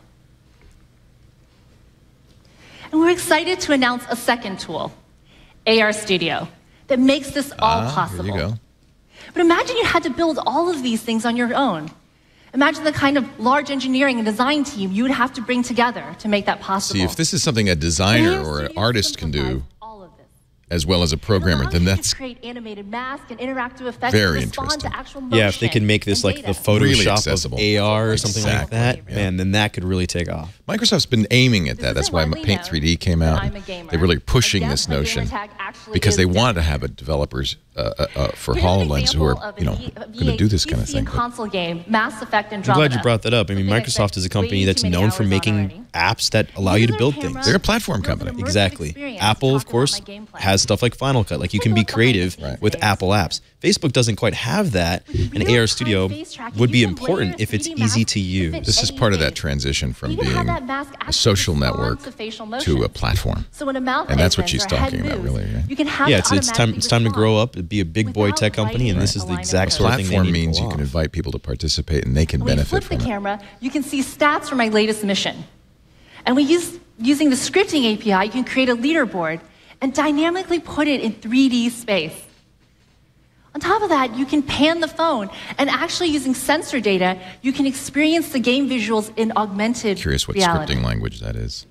And we're excited to announce a second tool, AR Studio, that makes this all possible. Here you go. But imagine you had to build all of these things on your own. Imagine the kind of large engineering and design team you would have to bring together to make that possible. See, if this is something a designer or an artist can do, as well as a programmer, then that's create animated mask and interactive effects very interesting. Yeah, if they can make this like the Photoshop of AR or something like that, man, then that could really take off. Microsoft's been aiming at that. That's why Paint 3D came out. They're really pushing this notion because they wanted to have a developers for HoloLens who are, going to do this kind of thing. Console game, Mass Effect and I'm glad you brought that up. I mean, Microsoft is a company that's known for making apps that allow you to build things. They're a platform company. Exactly. Apple, of course, has stuff like Final Cut. Like you can be creative with Apple apps. Facebook doesn't quite have that, and AR Studio would be important if it's easy to use. This is part of that transition from being a social network to a platform. And that's what she's talking about, really. Yeah, it's time to grow up, be a big boy tech company, and this is the exact sort of thing they need to pull off. Platform means you can invite people to participate, and they can benefit from it. When you flip the camera, you can see stats from my latest mission. And using the scripting API, you can create a leaderboard and dynamically put it in 3D space. On top of that, you can pan the phone, and actually using sensor data, you can experience the game visuals in augmented Curious what reality. Scripting language that is.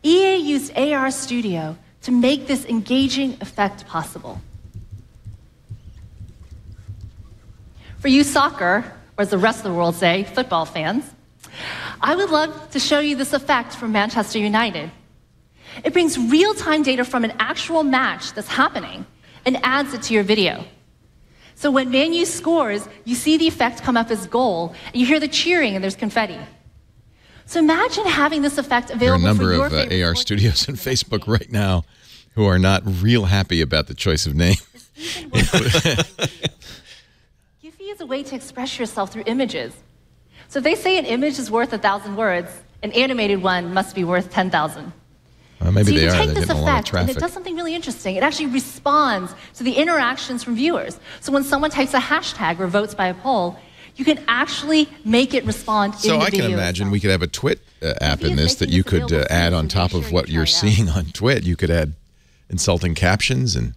EA used AR Studio to make this engaging effect possible. For you soccer, or as the rest of the world say, football fans, I would love to show you this effect from Manchester United. It brings real-time data from an actual match that's happening and adds it to your video. So when Man U scores, you see the effect come up as goal, and you hear the cheering and there's confetti. So imagine having this effect available for your There are a number of AR studios on Facebook right now who are not real happy about the choice of name. Giphy is a way to express yourself through images. So if they say an image is worth 1,000 words, an animated one must be worth 10,000. Maybe so they are. They're getting a lot of traffic. And it does something really interesting. It actually responds to the interactions from viewers. So when someone types a hashtag or votes by a poll, you can actually make it respond in the video. So I can imagine we could have a TWiT app in this that you could add on top of what you're seeing on TWiT. You could add insulting captions and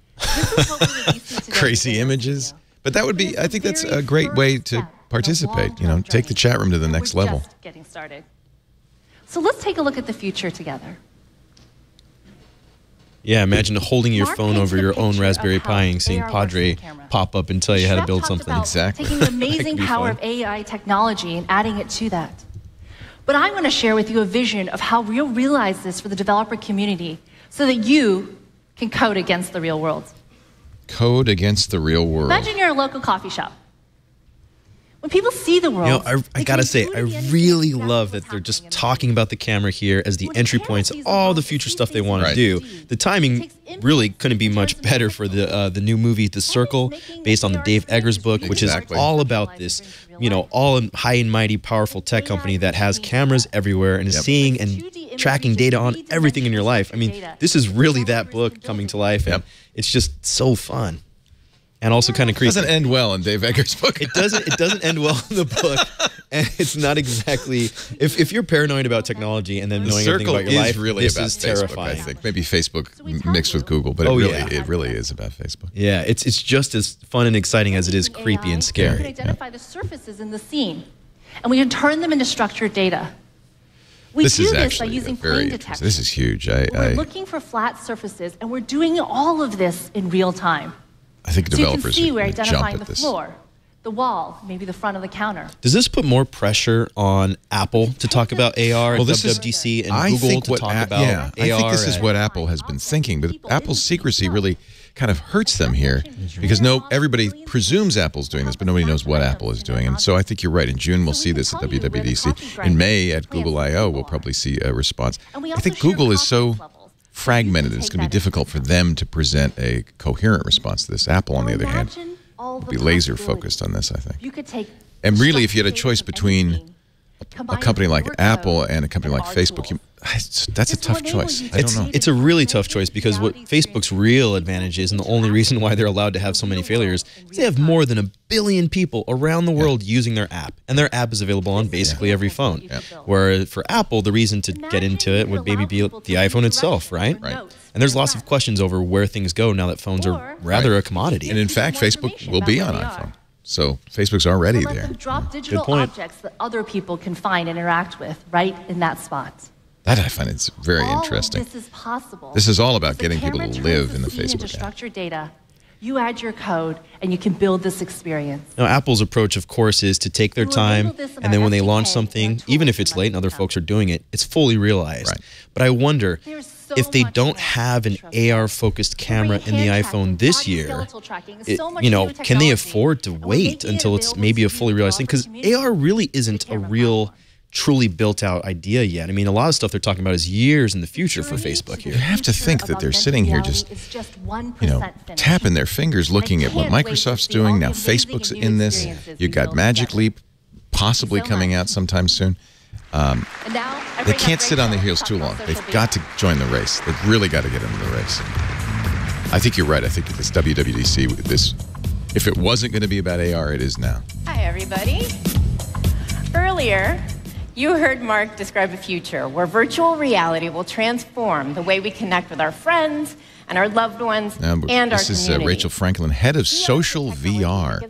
crazy images. But that would be, I think that's a great way to participate. Take the chat room to the next level. Just getting started. So let's take a look at the future together. Yeah, imagine holding your phone over your own Raspberry Pi and seeing Padre pop up and tell you how to build something. Exactly. Taking the amazing power of AI technology and adding it to that. But I want to share with you a vision of how we'll realize this for the developer community so that you can code against the real world. Code against the real world. Imagine you're in a local coffee shop. When people see the world, I gotta say, I really love that they're just talking about the camera here as the entry points, all the future stuff they want to do. The timing really couldn't be much better for the new movie, The Circle, based on the Dave Eggers book, which is all about this, all high and mighty, powerful tech company that has cameras everywhere and is seeing and tracking data on everything in your life. I mean, this is really that book coming to life, and it's just so fun. And also kind of creepy. It doesn't end well in Dave Eggers' book. It doesn't end well in the book. And it's not exactly, if you're paranoid about technology and then knowing everything about your life, really this about is Facebook, terrifying. I think. Maybe Facebook mixed with Google, but it really is about Facebook. Yeah, it's just as fun and exciting as it is creepy and scary. We can identify the surfaces in the scene, and we can turn them into structured data. We do this by using plane detection. This is huge. We're looking for flat surfaces, and we're doing all of this in real time. I think developers so you can see we're are identifying the floor, the wall, maybe the front of the counter. Does this put more pressure on Apple to talk about AR at WWDC and Google to talk about AR? I think this is what Apple has been thinking, but Apple's secrecy really kind of hurts them here because everybody presumes Apple's doing this, but nobody knows what Apple is doing. And so I think you're right. In June, we'll see this at WWDC. In May, at Google I/O, we'll probably see a response. I think Google is so fragmented, it's going to be difficult for them to present a coherent response to this. Apple, on the other hand, will be laser focused on this, I think. And really, if you had a choice between a company like Apple and a company like Facebook, that's a tough choice. I don't know. It's a really tough choice because what Facebook's real advantage is, and the only reason why they're allowed to have so many failures, is they have more than 1 billion people around the world using their app. And their app is available on basically every phone. Where for Apple, the reason to get into it would maybe be the iPhone itself, right? And there's lots of questions over where things go now that phones are rather a commodity. And in fact, Facebook will be on iPhone. So Facebook's already there. Drop digital objects that other people can find and interact with right in that spot. That I find it's very interesting. This is possible. This is all about getting people to live in the Facebook app. Structured data. You add your code, and you can build this experience. Now, Apple's approach, of course, is to take their time, and then when they launch something, even if it's late and other folks are doing it, it's fully realized. But I wonder, if they don't have an AR-focused camera in the iPhone this year, can they afford to wait until it's maybe a fully realized thing? Because AR really isn't a real, truly built-out idea yet. I mean, a lot of stuff they're talking about is years in the future for Facebook here. You have to think that they're sitting here just, tapping their fingers, looking at what Microsoft's doing. Now Facebook's in this. You've got Magic Leap possibly coming out sometime soon. They can't sit on their heels too long. They've got to join the race. They've really got to get into the race. I think you're right. I think that this WWDC, if it wasn't going to be about AR, it is now. Hi, everybody. Earlier, you heard Mark describe a future where virtual reality will transform the way we connect with our friends and our loved ones and our community. This is Rachel Franklin, head of social VR.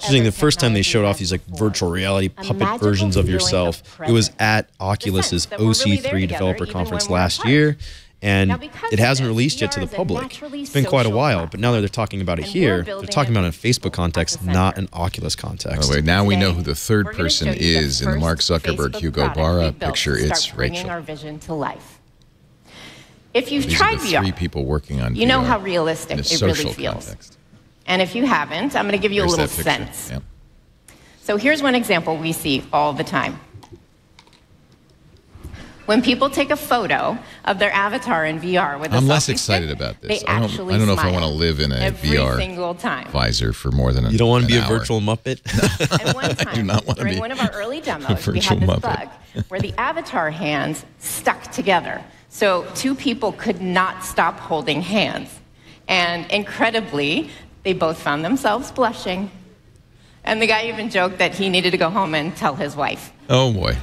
She's saying the first time they showed off these virtual reality puppet versions of yourself, it was at Oculus's OC3 developer conference last year, and it hasn't released yet to the public. It's been quite a while, but now that they're talking about it here, they're talking about it in a Facebook context, not an Oculus context. By the way, now we know who the third person is in the Mark Zuckerberg, Hugo Barra picture. It's Rachel. Our vision to life. If you've tried VR, 3 people working on you know how realistic it really feels. Context. And if you haven't, I'm going to give you a little sense. Yep. So here's one example we see all the time. When people take a photo of their avatar in VR with a I'm less selfie excited stick, about this. they I don't know if I want to live in a VR visor for more than an hour. You don't want to be a virtual Muppet? And one time, I do not want to be during one of our early demos, we had this bug where the avatar hands stuck together. So 2 people could not stop holding hands. And incredibly, they both found themselves blushing. And the guy even joked that he needed to go home and tell his wife. Oh, boy.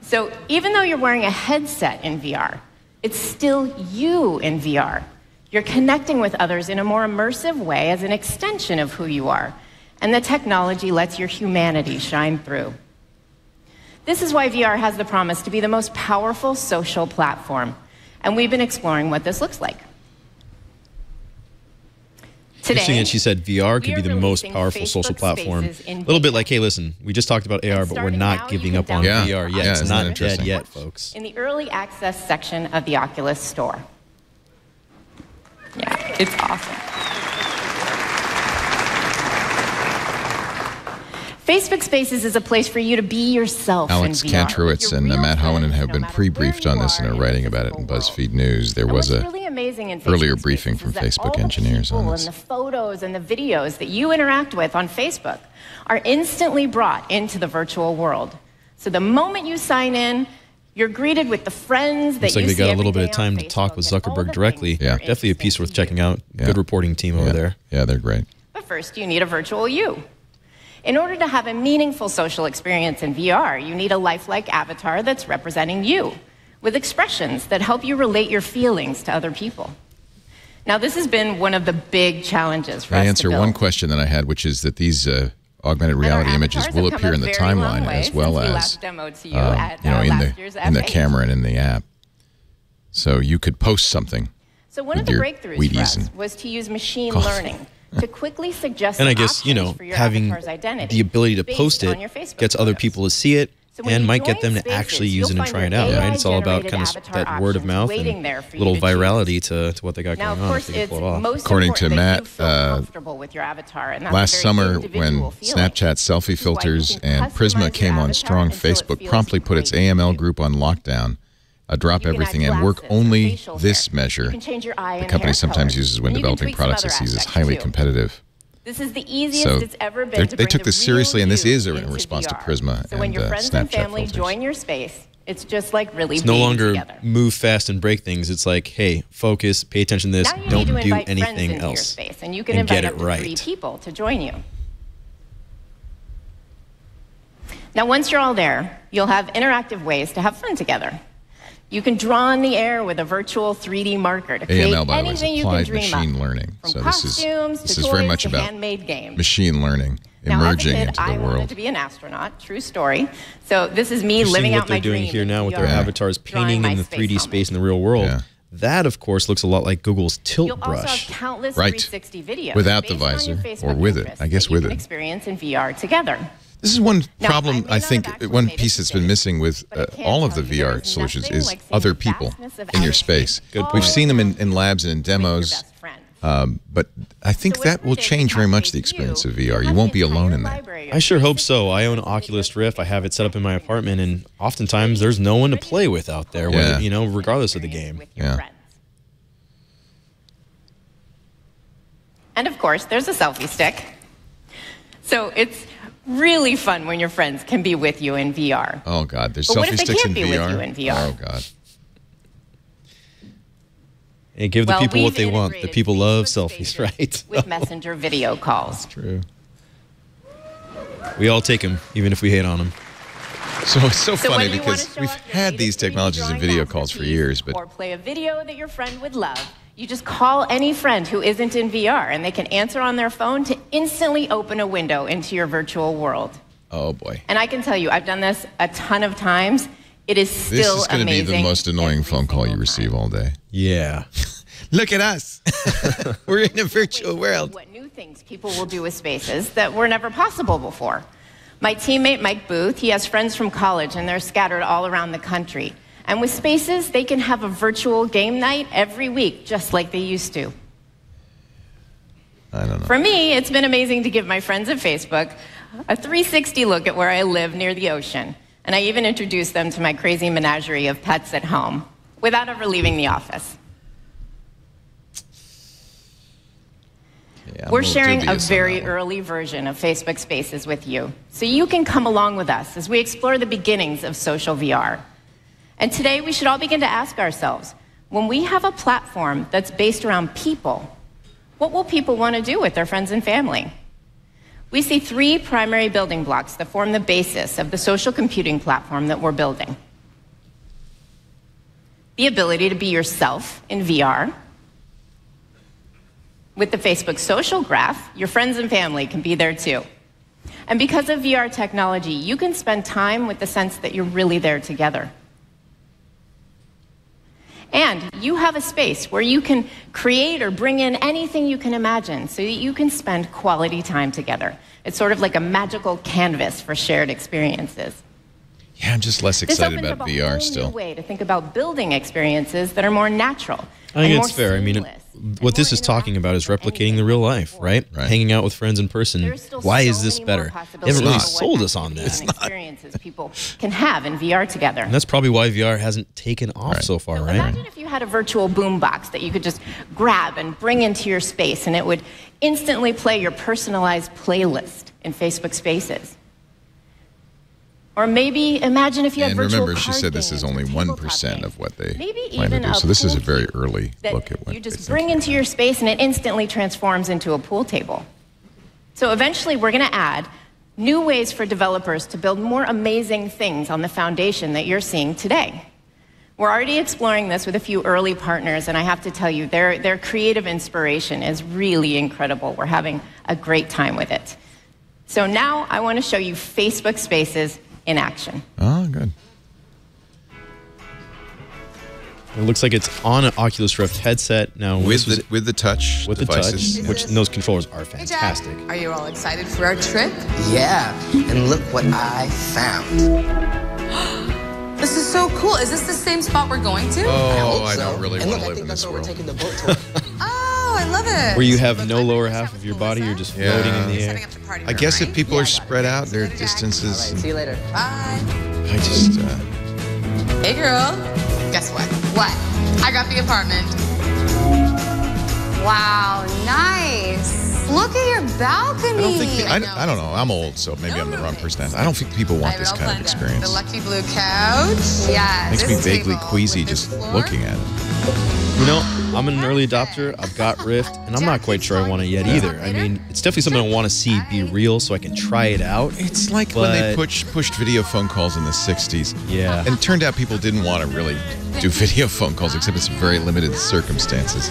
So even though you're wearing a headset in VR, it's still you in VR. You're connecting with others in a more immersive way as an extension of who you are. And the technology lets your humanity shine through. This is why VR has the promise to be the most powerful social platform. And we've been exploring what this looks like. Interesting that she said VR could be the most powerful social platform. A little bit like, hey, listen, we just talked about AR, but we're not giving up on VR yet. It's not dead yet, folks. In the early access section of the Oculus store. Yeah, it's awesome. Facebook Spaces is a place for you to be yourself. Alex Kantrowitz and Matt Howanen have been pre-briefed on this and are writing about it in BuzzFeed News. There was a earlier briefing from Facebook engineers on this. And the photos and the videos that you interact with on Facebook are instantly brought into the virtual world. So the moment you sign in, you're greeted with the friends that you see. Looks like they got a little bit of on time to Facebook talk with and all Zuckerberg the directly. things that are Definitely a piece interesting worth to checking you. out. Good reporting team over there. Yeah, they're great. But first, you need a virtual you. In order to have a meaningful social experience in VR, you need a lifelike avatar that's representing you, with expressions that help you relate your feelings to other people. Now, this has been one of the big challenges for us to build. I answer one question that I had, which is that these augmented reality images will appear in the timeline as well as in the camera and in the app. So you could post something. So one of the breakthroughs for us was to use machine learning to quickly suggest and I guess, having the ability to post it gets other people to see it and might get them to actually use it and try it out, right? It's all about kind of that word of mouth and little virality to what they got going on if they can pull it off. According to Matt, last summer when Snapchat selfie filters and Prisma came on strong, Facebook promptly put its AML group on lockdown. Drop everything and work only this measure. The company sometimes uses when developing products it sees as highly competitive. This is the easiest it's ever been to they took this seriously, and this is a into response to VR. Prisma So when and your friends and Snapchat family filters. join your space, it's just like really It's no being longer together. move fast and break things. It's like, hey, focus, pay attention to this, Now you don't need to do invite friends anything into your else, space, and you can invite get up it to 3 right. people to join you. Now, once you're all there, you'll have interactive ways to have fun together. You can draw in the air with a virtual 3D marker to create AML, by the way, is anything you can applied dream machine up. learning. From So costumes this to is very toys much to about handmade games. machine learning Now, emerging as a kid, into I the wanted world. to be an astronaut. True story. So this is me You're living seeing out what they're my doing dream here in now with their VR, avatars drawing painting my in the space 3D helmet. space in the real world. Yeah. That, of course, looks a lot like Google's tilt You'll also brush. have countless Right. 360 videos Without the based on your visor, Facebook or with it. interests I guess that you with can it. experience in VR together. This is one Now, problem, I may I not think, have actually one made it piece to that's been space, missing with but I can all of tell the you there VR is solutions nothing is like seeing other the people vastness of in your outer space. space all We've seen them around in labs and in with your demos, best friend. but I think So that whenever will they change very much update the experience you, of VR. you'll You have won't the be alone entire in there. library of I sure hope 360 so. I own an videos Oculus to Rift. I play have it set up in my with apartment, and oftentimes there's no one to play with out there, whether, regardless of the game. with your Yeah. friends. And of course, there's a selfie stick. So it's really fun when your friends can be with you in VR. Oh, God. There's But what selfie if they sticks can't in be VR? with you in VR? Oh, God. Hey, give the people what we've they want. The integrated people love Facebook selfies, Spaces right? with messenger video calls. True. We all take them, even if we hate on them. So it's so funny whether you wanna because show we've off your had latest these 3D technologies in drawing video calls for masterpiece years, but or play a video that your friend would love, you just call any friend who isn't in VR, and they can answer on their phone to instantly open a window into your virtual world. oh, boy. And I can tell you, I've done this a ton of times. It is still This is going to be amazing the most annoying every phone call you single receive time. all day. Yeah. Look at us. We're in a virtual Wait, world. What new things people will do with spaces that were never possible before. My teammate, Mike Booth, he has friends from college, and they're scattered all around the country. And with spaces, they can have a virtual game night every week, just like they used to. I don't know. For me, it's been amazing to give my friends at Facebook a 360 look at where I live near the ocean. And I even introduced them to my crazy menagerie of pets at home without ever leaving the office. Yeah, I'm We're little sharing a dubious on very that one. early version of Facebook Spaces with you, so you can come along with us as we explore the beginnings of social VR. And today, we should all begin to ask ourselves, when we have a platform that's based around people, what will people want to do with their friends and family? We see 3 primary building blocks that form the basis of the social computing platform that we're building. The ability to be yourself in VR. With the Facebook social graph, your friends and family can be there too. And because of VR technology, you can spend time with the sense that you're really there together. And you have a space where you can create or bring in anything you can imagine so that you can spend quality time together. It's sort of like a magical canvas for shared experiences. Yeah, I'm just less This excited opens about up a VR whole still. new way to think about building experiences that are more natural. I think and it's more fair. I mean, seamless what this is talking about is replicating the real life, right? Hanging out with friends in person. Why is this better? They haven't really sold us on that. It's experiences people can have in VR together. And that's probably why VR hasn't taken off so far, right? Imagine if you had a virtual boombox that you could just grab and bring into your space, and it would instantly play your personalized playlist in Facebook Spaces. Or maybe imagine if you had virtual remember, she said this is only 1% of what they plan to do. So this is a very early look at what you just bring into your space, and it instantly transforms into a pool table. So eventually, we're going to add new ways for developers to build more amazing things on the foundation that you're seeing today. We're already exploring this with a few early partners, and I have to tell you, their creative inspiration is really incredible. We're having a great time with it. So now I want to show you Facebook Spaces in action. Oh, good. It looks like it's on an Oculus Rift headset now with the touch devices, which those controllers are fantastic. Are you all excited for our trip? Yeah, and look what I found. This is so cool. Is this the same spot we're going to? Oh, I don't really want to live in this world. Taking the boat tour. Oh, I love it. Where you have no lower half of your body, you're just floating in the air. I guess if people are spread out, their distances. See you later. Bye. I just. Hey, girl. Guess what? What? I got the apartment. Wow, nice. Look at your balcony. I don't know. I'm old, so maybe I'm the wrong person. I don't think people want this kind of experience. The lucky blue couch. Yeah. Makes me vaguely queasy just looking at it. You know, I'm an early adopter. I've got Rift, and I'm not quite sure I want it yet either. I mean, it's definitely something I want to see be real so I can try it out. It's like when they pushed video phone calls in the 60s. Yeah. And it turned out people didn't want to really do video phone calls except in some very limited circumstances.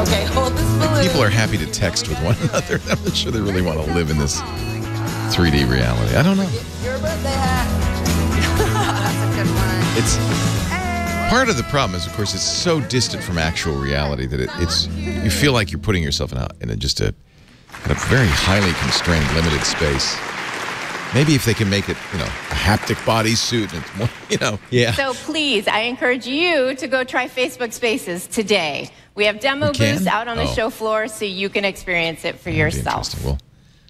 Okay, hold this balloon. People are happy to text with one another. I'm not sure they really want to live in this 3D reality. I don't know. Your birthday hat. That's a good one. It's part of the problem is, of course, it's so distant from actual reality that it's you feel like you're putting yourself in a very highly constrained, limited space. Maybe if they can make it, a haptic bodysuit, and it's more, Yeah. So please, I encourage you to go try Facebook Spaces today. We have demo booths out on the show floor so you can experience it for yourself. We'll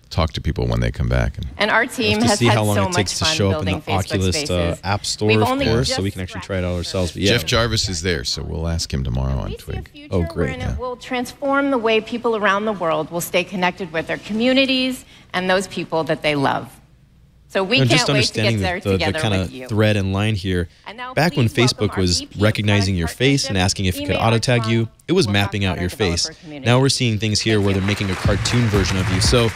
talk to people when they come back. And our team has had so much fun building Facebook Spaces. App Store, of course, so we can actually try it out ourselves. But yeah. Jeff Jarvis is there, so we'll ask him tomorrow on Twig. Oh, great. It will transform the way people around the world will stay connected with their communities and those people that they love. So we can't wait to get there together the kind with of you. thread and line here. Back when Facebook was recognizing your face and asking if it could auto tag you, it was mapping out your face. Now we're seeing things here where they're making a cartoon version of you. So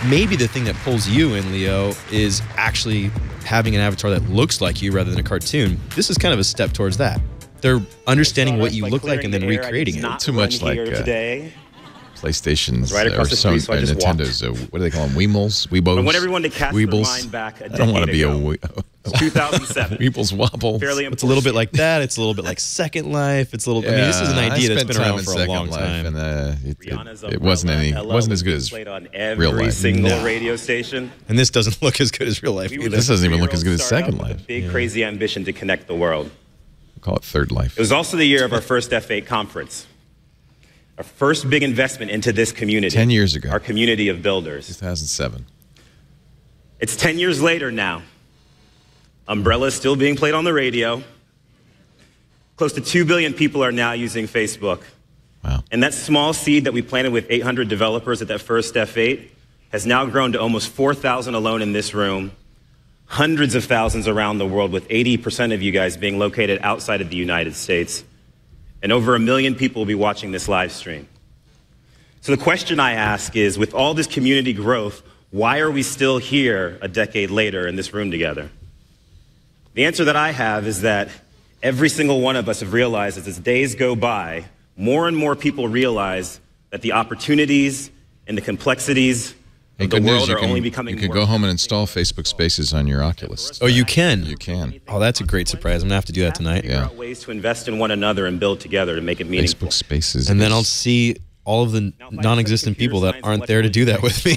maybe the thing that pulls you in, Leo, is actually having an avatar that looks like you rather than a cartoon. This is kind of a step towards that. They're understanding what you look like and then recreating it. Too much like PlayStation's or Nintendo's, what do they call them? Weemals? Weebos? I want everyone to cast their mind back a decade ago. I don't want to be a 2007. Weebles Wobbles. It's a little bit like that. It's a little bit like Second Life. It's a little. I mean, this is an idea that's been around for a long time. And it wasn't as good as played on real life. Every single radio station. And this doesn't look as good as real life either. This doesn't even look as good as Second Life. With a big crazy ambition to connect the world. We'll call it Third Life. It was also the year of our first F8 conference. Our first big investment into this community. 10 years ago. Our community of builders. 2007. It's 10 years later now. Umbrella is still being played on the radio. Close to 2 billion people are now using Facebook. Wow. And that small seed that we planted with 800 developers at that first F8 has now grown to almost 4,000 alone in this room. Hundreds of thousands around the world, with 80% of you guys being located outside of the United States. And over 1 million people will be watching this live stream. So the question I ask is, with all this community growth, why are we still here a decade later in this room together? The answer that I have is that every single one of us have realized that as days go by, more and more people realize that the opportunities and the complexities of the world are only becoming more. You can go home and install Facebook Spaces on your Oculus. Oh, you can? You can. Oh, that's a great surprise. I'm going to have to do that tonight. Figure out ways to invest in one another and build together to make it meaningful. Facebook Spaces. And then I'll see all of the non-existent people that aren't there to do that with me.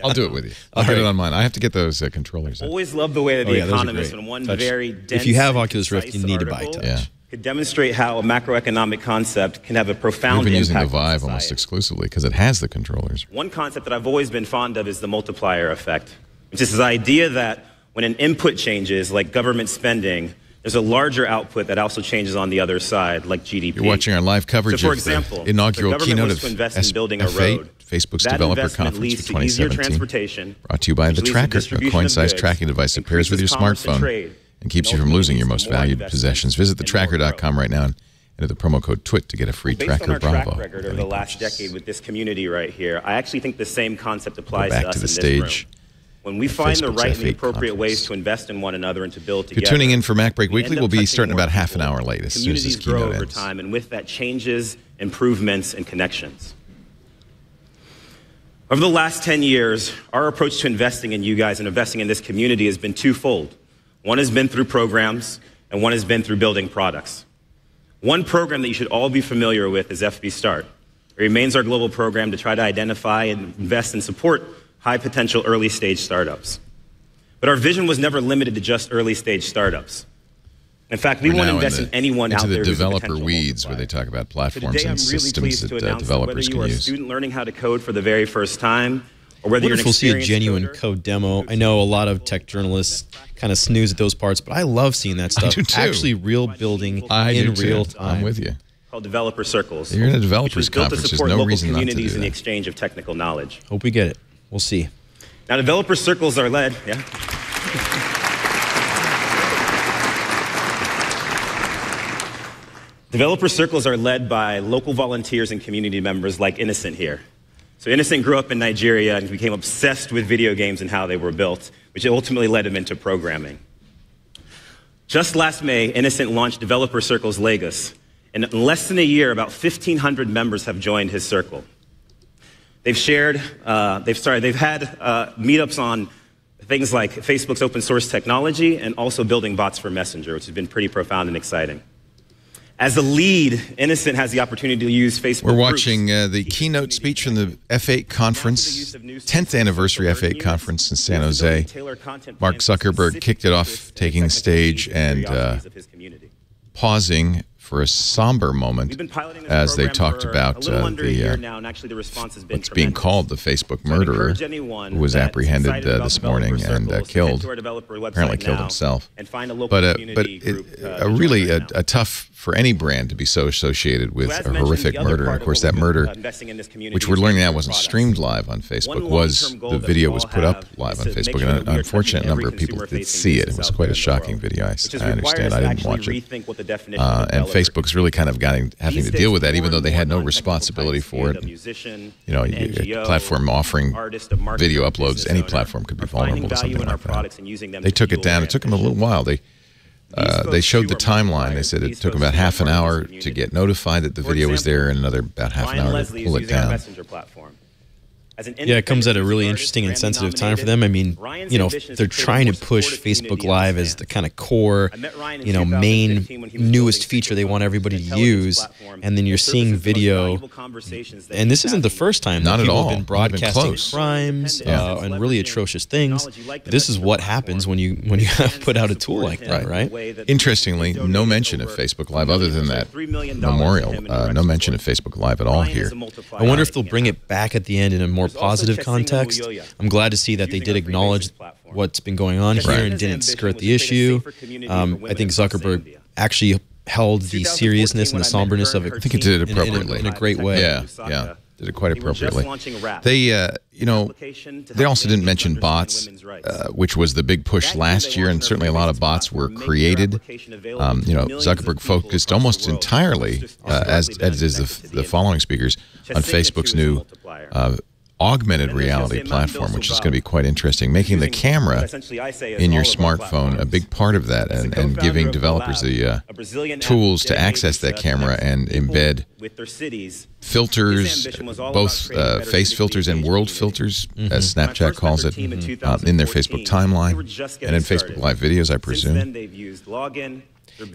I'll do it with you. I'll get it on mine. I have to get those controllers. Always love the way that The Economist, in one very dense, if you have Oculus Rift, you need to buy Touch. Yeah. could demonstrate how a macroeconomic concept can have a profound We've been using the impact on Vive society. almost exclusively because it has the controllers. One concept that I've always been fond of is the multiplier effect, which is this idea that when an input changes, like government spending, there's a larger output that also changes on the other side, like GDP. You're watching our live coverage so for of example, the inaugural keynote of to invest in building a F8, road, Facebook's that developer investment conference leads for to easier 2017. transportation, Brought to you by which the leads to Tracker, a distribution of coin-sized goods, tracking device that pairs with your increases commerce and smartphone trade, and keeps you from losing your most more valued investment possessions. Visit and more thetracker.com right now and enter the promo code TWiT to get a free Based Tracker on our Bravo. track record over the last decade with this community right here, I actually think the same concept applies back to us to the in stage. this room. When we find the Facebook's right and the F8 appropriate conference. ways to invest in one another and to build If you're together, tuning in for Mac Break we Weekly, end we'll up be touching starting more about half an people. hour late as soon as this Communities grow keynote over ends. time, and with that changes, improvements, and connections. Over the last 10 years, our approach to investing in you guys and investing in this community has been twofold. One has been through programs, and one has been through building products. One program that you should all be familiar with is FB Start. It remains our global program to try to identify and invest and support high-potential early-stage startups. But our vision was never limited to just early-stage startups. In fact, we We're want to now invest in anyone out into there the who's a developer potential weeds where multiplier. they talk about So platforms today, I'm and really systems pleased that to announce that whether developers you can are a use. student learning how to code for the very first time, or whether What you're if an we'll see a experienced genuine coder, code demo? I know a lot of tech journalists kind of snooze at those parts, but I love seeing that stuff. do too. Actually, real building I do in too. real time. I'm with you. called Developer Circles. You're in a which developers was built conference. to There's support no local reason not to do communities in the that. exchange of technical knowledge. Hope we get it. We'll see. Now, Developer Circles are led, Developer Circles are led by local volunteers and community members like Innocent here. So Innocent grew up in Nigeria and became obsessed with video games and how they were built, which ultimately led him into programming. Just last May, Innocent launched Developer Circles Lagos, and in less than a year, about 1,500 members have joined his circle. They've had meetups on things like Facebook's open source technology and also building bots for Messenger, which has been pretty profound and exciting. As a lead, Innocent has the opportunity to use Facebook We're groups. watching the keynote speech from the F8 conference, 10th anniversary F8 conference in San Jose. Mark Zuckerberg kicked it off, taking the stage and pausing for a somber moment as they talked about what's being called the Facebook murderer, who was apprehended this morning and killed, apparently killed himself. But really a tough for any brand to be so associated with a horrific murder. And of course, that murder, which we're learning now wasn't streamed live on Facebook, the video was put up live on Facebook. And an unfortunate number of people did see it. It was quite a shocking video. I understand. I didn't watch it. And Facebook's really kind of having to deal with that, even though they had no responsibility for it. You know, a platform offering video uploads, any platform could be vulnerable to something like that. They took it down. It took them a little while. They showed the timeline. They said it took about half an hour to get notified that the video was there and another about half an hour to pull it down. Yeah, it comes at a really interesting and sensitive time for them. I mean, you know, they're trying to push Facebook Live as the kind of core, you know, main newest feature they want everybody to use, and then you're seeing video, and this isn't the first time that people have been broadcasting crimes and really atrocious things. This is what happens when you put out a tool like that, right? Interestingly, no mention of Facebook Live other than that memorial. No mention of Facebook Live at all here. I wonder if they'll bring it back at the end in a more positive context. I'm glad to see that they did acknowledge what's been going on here and didn't skirt the issue. I think Zuckerberg actually held the seriousness and the somberness of it. I think it did it appropriately in a great way. Yeah, did it quite appropriately. They, you know, they also didn't mention bots, which was the big push last year, and certainly a lot of bots were created. You know, Zuckerberg focused almost entirely, as is the following speakers, on Facebook's new augmented reality platform, which is going to be quite interesting, making the camera in your smartphone a big part of that, and giving developers the tools to access that camera and embed filters, both face filters and world filters, as Snapchat calls it, in their Facebook timeline and in Facebook Live videos, I presume.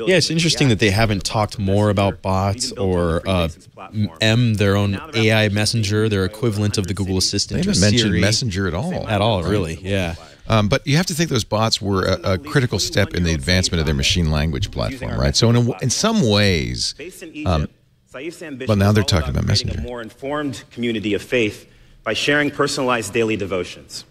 Yeah, it's interesting that they haven't talked more about bots or their own AI messenger, their equivalent of the Google Assistant. They haven't mentioned Messenger at all. At all, really, yeah. But you have to think those bots were a critical step in the advancement of their machine language platform, right? So in some ways, well, now they're talking about Messenger. A more informed community of faith by sharing personalized daily devotions.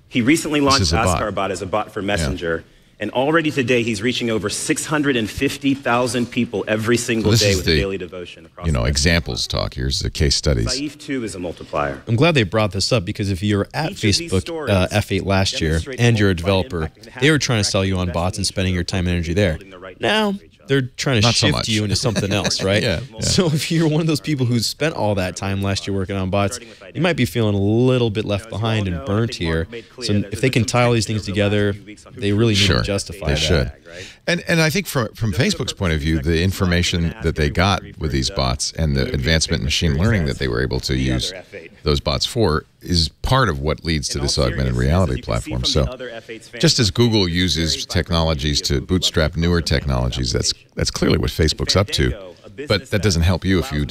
He recently launched AskOurBot as a bot for Messenger, and already today he's reaching over 650,000 people every single day with daily devotion. Across examples talk. Here's the case studies. Saif too is a multiplier. I'm glad they brought this up because if you're at Facebook F8 last year and you're a developer, they were trying to sell you on bots and spending your time and energy there. Now they're trying to shift you into something else, right? So if you're one of those people who spent all that time last year working on bots, you might be feeling a little bit left behind and burnt here. So if they can tie all these things together, they really need to justify that. They should. And I think from Facebook's point of view, the information that they got with these bots and the advancement in machine learning that they were able to use those bots for is part of what leads to this augmented reality platform. So just as Google uses technologies to bootstrap newer technologies, that's clearly what Facebook's up to. But that doesn't help you if you're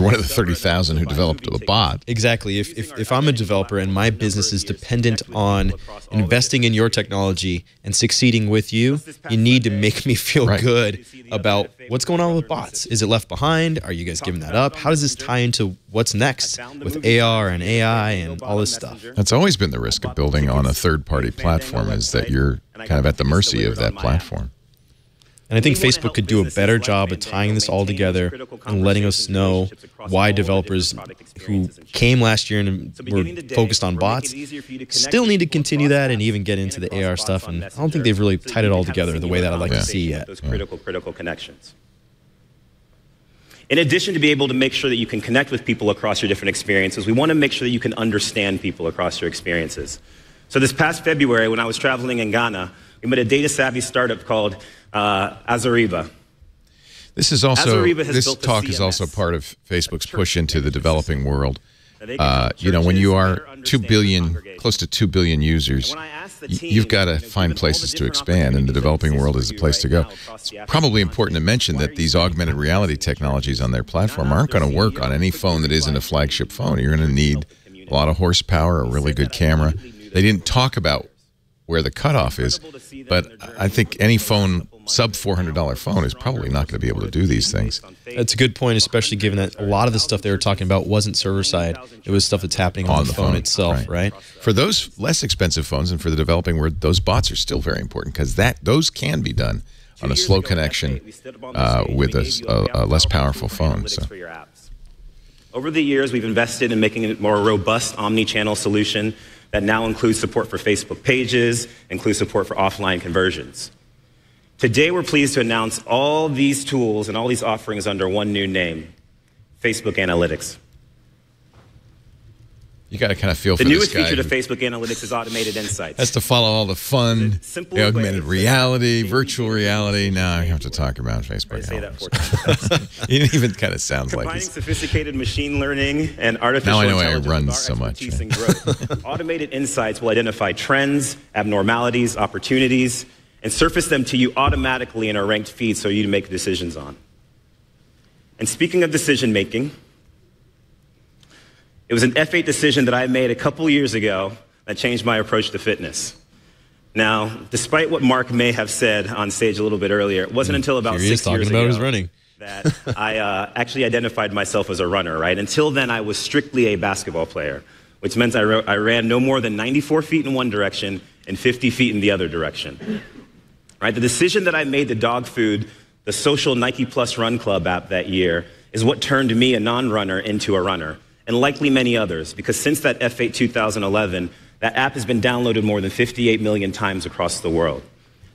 one of the 30,000 who developed a bot. Exactly. If I'm a developer and my business is dependent on investing in your technology and succeeding with you, you need to make me feel good about what's going on with bots. Is it left behind? Are you guys giving that up? How does this tie into what's next with AR and AI and all this stuff? That's always been the risk of building on a third-party platform, is that you're kind of at the mercy of that platform. And I think Facebook could do a better job of tying this all together and letting us know why developers who came last year and were focused on bots still need to continue that and even get into the AR stuff. And I don't think they've really tied it all together the way that I'd like to see yet. Those critical connections. In addition to be able to make sure that you can connect with people across your different experiences, we want to make sure that you can understand people across your experiences. So this past February, when I was traveling in Ghana, we met a data-savvy startup called Azariba. This talk is also part of Facebook's push into the developing world. When you are 2 billion, close to 2 billion users, you've got to find places to expand, and the developing world is the place to go. It's probably important to mention that these augmented reality technologies on their platform aren't going to work on any phone that isn't a flagship phone. You're going to need a lot of horsepower, a really good camera. They didn't talk about where the cutoff is, but I think any phone, sub-$400 phone, is probably not going to be able to do these things. That's a good point, especially given that a lot of the stuff they were talking about wasn't server-side. It was stuff that's happening on the phone itself, right? For those less expensive phones and for the developing world, those bots are still very important because those can be done on a slow connection with a less powerful phone. So. Over the years, we've invested in making a more robust omni-channel solution that now includes support for Facebook pages, includes support for offline conversions. Today, we're pleased to announce all these tools and all these offerings under one new name, Facebook Analytics. You got to kind of feel for this guy. The newest feature to Facebook Analytics is automated insights. Has to follow all the fun, the augmented reality, virtual reality. Now I have to talk about Facebook Analytics. It even kind of sounds like combining sophisticated machine learning and artificial intelligence. Now I know why it runs so much. Automated insights will identify trends, abnormalities, opportunities, and surface them to you automatically in a ranked feed so you can make decisions on. And speaking of decision making, it was an F8 decision that I made a couple years ago that changed my approach to fitness. Now, despite what Mark may have said on stage a little bit earlier, it wasn't until about 6 years ago that I actually identified myself as a runner, right? Until then, I was strictly a basketball player, which meant I ran no more than 94 feet in one direction and 50 feet in the other direction. Right? The decision that I made to dog food the social Nike Plus Run Club app that year is what turned me, a non-runner, into a runner, and likely many others, because since that F8 2011, that app has been downloaded more than 58 million times across the world.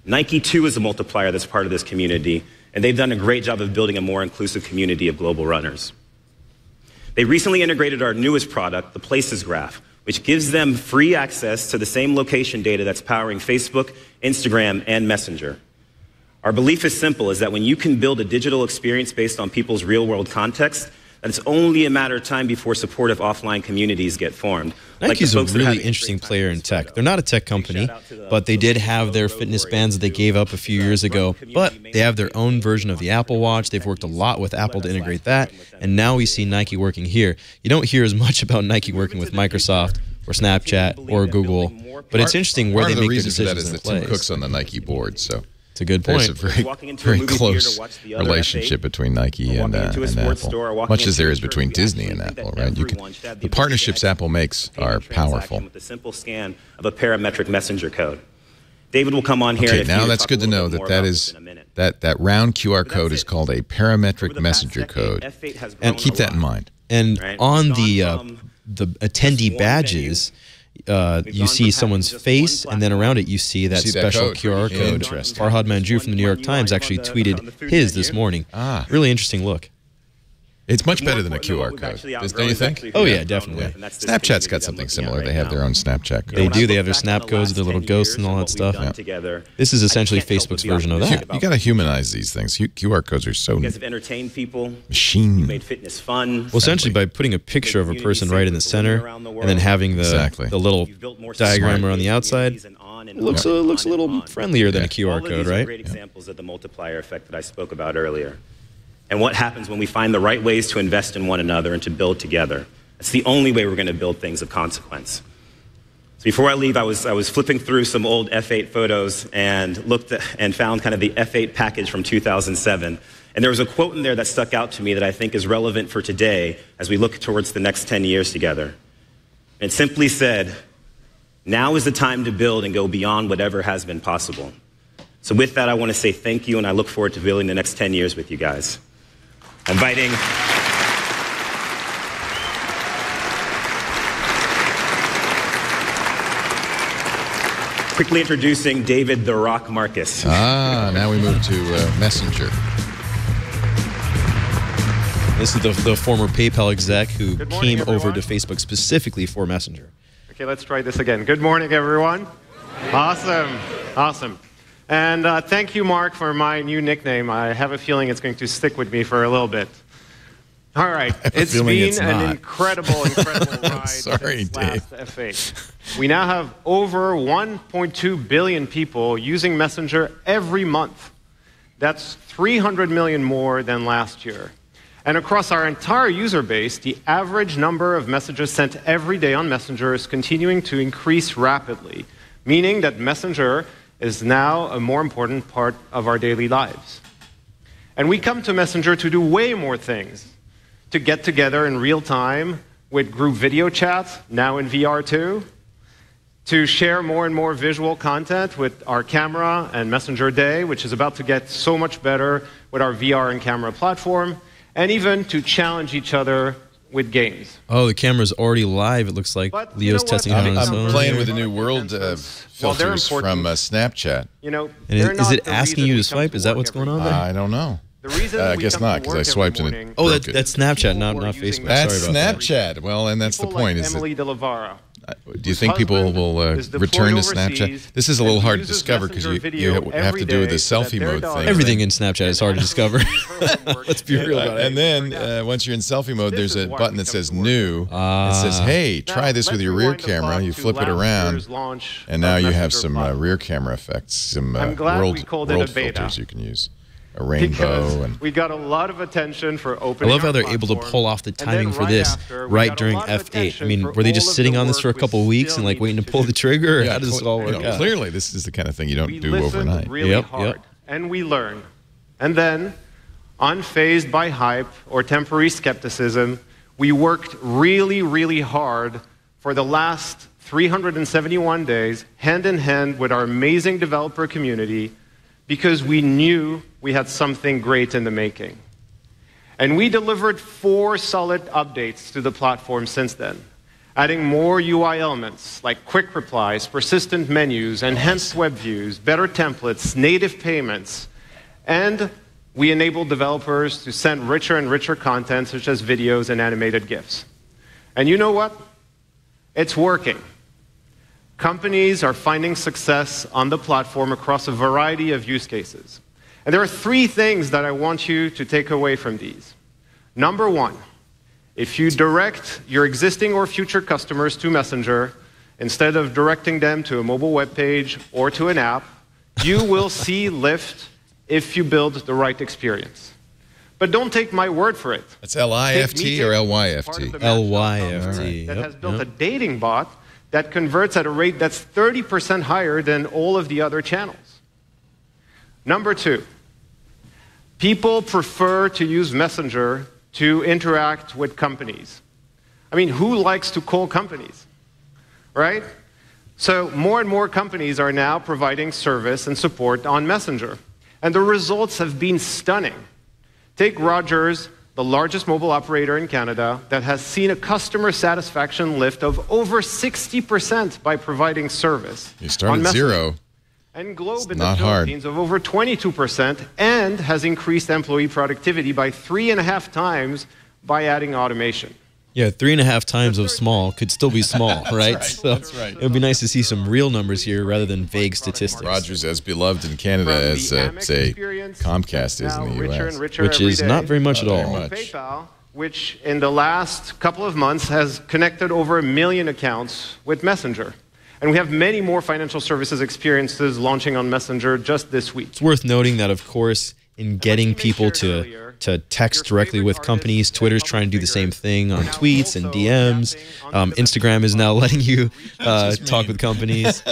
Nike, too, is a multiplier that's part of this community, and they've done a great job of building a more inclusive community of global runners. They recently integrated our newest product, the Places Graph, which gives them free access to the same location data that's powering Facebook, Instagram, and Messenger. Our belief is simple, is that when you can build a digital experience based on people's real-world context, that it's only a matter of time before supportive offline communities get formed. Nike's a really interesting player in tech. They're not a tech company, but they did have their fitness bands that they gave up a few years ago. But they have their own version of the Apple Watch. They've worked a lot with Apple to integrate that. And now we see Nike working here. You don't hear as much about Nike working with Microsoft or Snapchat or Google. But it's interesting where they make their decisions for that is that Tim Cook's on the Nike board, so it's a good point. There's a very close relationship between Nike and Apple, much as there is between Disney and Apple, right? The partnerships Apple makes are powerful. With a simple scan of a parametric messenger code. David will come on here. Okay, now that's good to know that round QR code is called a parametric messenger code, and keep that in mind. And on the attendee badges, you see someone's face, and then around it you see that special QR code. Farhad Manjoo from the New York Times actually tweeted his this morning. Really interesting look. It's much better than a QR code, don't you think? Oh, yeah, definitely. Snapchat's got something similar. They have their own Snapchat code. They do. They have their snap codes, their little ghosts and all that stuff. Yeah. This is essentially Facebook's version of that. You got to humanize these things. QR codes are so you guys have entertained people. Machine. You made fitness fun. Well, essentially by putting a picture of a person right in the center and then having the little diagram around the outside, it looks a little friendlier than a QR code, right? Great examples of the multiplier effect that I spoke about earlier. And what happens when we find the right ways to invest in one another and to build together. That's the only way we're going to build things of consequence. So before I leave, I was flipping through some old F8 photos and looked at, and found kind of the F8 package from 2007. And there was a quote in there that stuck out to me that I think is relevant for today as we look towards the next 10 years together. And it simply said, "Now is the time to build and go beyond whatever has been possible." So with that, I want to say thank you, and I look forward to building the next 10 years with you guys. Inviting quickly introducing David "The Rock" Marcus. Now we move to Messenger. This is the former PayPal exec who came over to Facebook specifically for Messenger. Okay, let's try this again. Good morning, everyone. Awesome. And thank you, Mark, for my new nickname. I have a feeling it's going to stick with me for a little bit. All right. It's been an incredible ride since last F8. We now have over 1.2 billion people using Messenger every month. That's 300 million more than last year. And across our entire user base, the average number of messages sent every day on Messenger is continuing to increase rapidly, meaning that Messenger is now a more important part of our daily lives. And we come to Messenger to do way more things. To get together in real time with group video chats, now in VR too. To share more and more visual content with our camera and Messenger Day, which is about to get so much better with our VR and camera platform. And even to challenge each other with games. Oh, the camera's already live. It looks like Leo's testing it on his own. I'm playing with the new world filters from Snapchat. And is it asking you to swipe? Is that what's going on there? I don't know. I guess not, because I swiped and it broke it. That's Snapchat, not Facebook. That's Sorry about Snapchat. That. Well, and that's the point. Is Emily De Lavara. Do you think people will return to Snapchat? This is a little hard to discover because you have to do the selfie mode thing. Everything in Snapchat is hard to discover. Let's be real about it. And then once you're in selfie mode, there's a button that says New. It says, hey, try this with your rear camera. You flip it around, and now you have some rear camera effects, some world filters you can use. A rainbow. And we got a lot of attention for opening. I love how they're able to pull off the timing for this right during F8. I mean, were they just sitting on this for a couple of weeks and like waiting to pull the trigger? Or how does this all work out? Clearly, this is the kind of thing you don't do overnight. Really hard, and we learn. And then, unfazed by hype or temporary skepticism, we worked really hard for the last 371 days, hand in hand with our amazing developer community, because we knew we had something great in the making. And we delivered 4 solid updates to the platform since then, adding more UI elements like quick replies, persistent menus, enhanced web views, better templates, native payments, and we enabled developers to send richer and richer content such as videos and animated GIFs. And you know what? It's working. Companies are finding success on the platform across a variety of use cases. And there are 3 things that I want you to take away from these. Number 1, if you direct your existing or future customers to Messenger, instead of directing them to a mobile web page or to an app, you will see lift if you build the right experience. But don't take my word for it. That's L-I-F-T or L-Y-F-T? L-Y-F-T. That has built a dating bot that converts at a rate that's 30% higher than all of the other channels. Number two, people prefer to use Messenger to interact with companies. I mean, who likes to call companies, right? So more and more companies are now providing service and support on Messenger. And the results have been stunning. Take Rogers, the largest mobile operator in Canada, that has seen a customer satisfaction lift of over 60% by providing service. You start at zero. And Globe in the Philippines of over 22%, and has increased employee productivity by 3.5 times by adding automation. Yeah, 3.5 times of small could still be small, right? That's So it would be nice to see some real numbers here rather than vague statistics. Rogers as beloved in Canada as, say, Comcast is in the U.S. Which is not very much at all. PayPal, which in the last couple of months has connected over 1 million accounts with Messenger. And we have many more financial services experiences launching on Messenger just this week. It's worth noting that, of course, in getting people to text directly with companies, Twitter's trying to do the same thing on tweets and DMs. Instagram is now letting you talk with companies.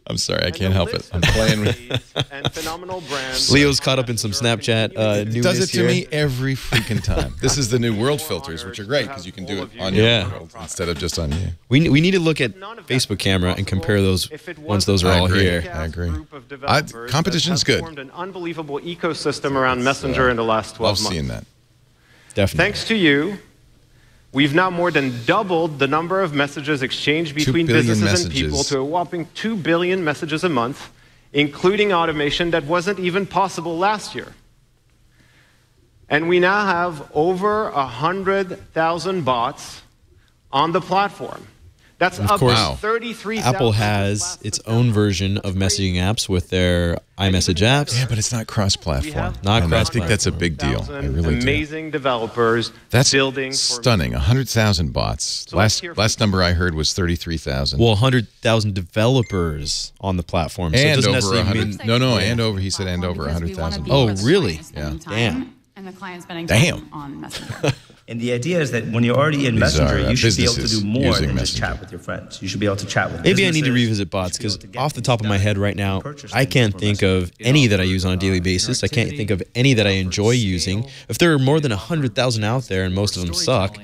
I'm sorry, I can't help it. I'm playing with Leo's caught up in some Snapchat newness. Does it to here. me every freaking time. This is the new world filters, which are great because you can do it on your world instead of just on you. We need to look at Facebook camera and compare those once those are all here. I agree. Competition's good. Formed an unbelievable ecosystem around Messenger in the last 12 months. Love seeing that. Definitely. Thanks to you, we've now more than doubled the number of messages exchanged between businesses and people to a whopping 2 billion messages a month, including automation that wasn't even possible last year. And we now have over 100,000 bots on the platform. That's of up course, to 33,000. Apple has its own version of messaging apps with their iMessage apps. Yeah, but it's not cross-platform. Not cross-platform. I think that's a big deal. I really amazing developers building stunning. 100,000 bots. Last number I heard was 33,000. Well, 100,000 developers on the platform. So and it doesn't over necessarily 100. No, and over. He said and over 100,000. Oh, really? Yeah. Damn. And the client spending Damn. time on Messenger. And the idea is that when you're already in Messenger, you should be able to do more than just chat with your friends. You should be able to chat with Maybe I need to revisit bots because off the top of my head right now, I can't think of any that I use on a daily basis. I can't think of any that I enjoy using. If there are more than 100,000 out there and most of them suck,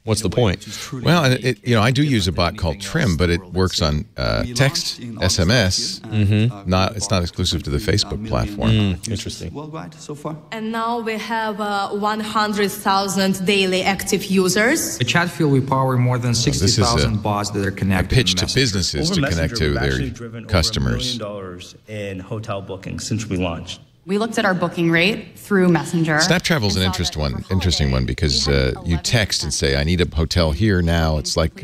what's the point? Well, I do use a bot called Trim, but it works on text, SMS. It's not exclusive to the Facebook platform. Interesting. Worldwide so far. And now we have 100,000 daily active users. The chat field, we power more than 60,000 bots that are connected. A pitch to businesses to connect to their customers. Over $1 million in hotel bookings since we launched. We looked at our booking rate through Messenger. Snap Travel's an interesting one because you text and say, I need a hotel here now. It's like,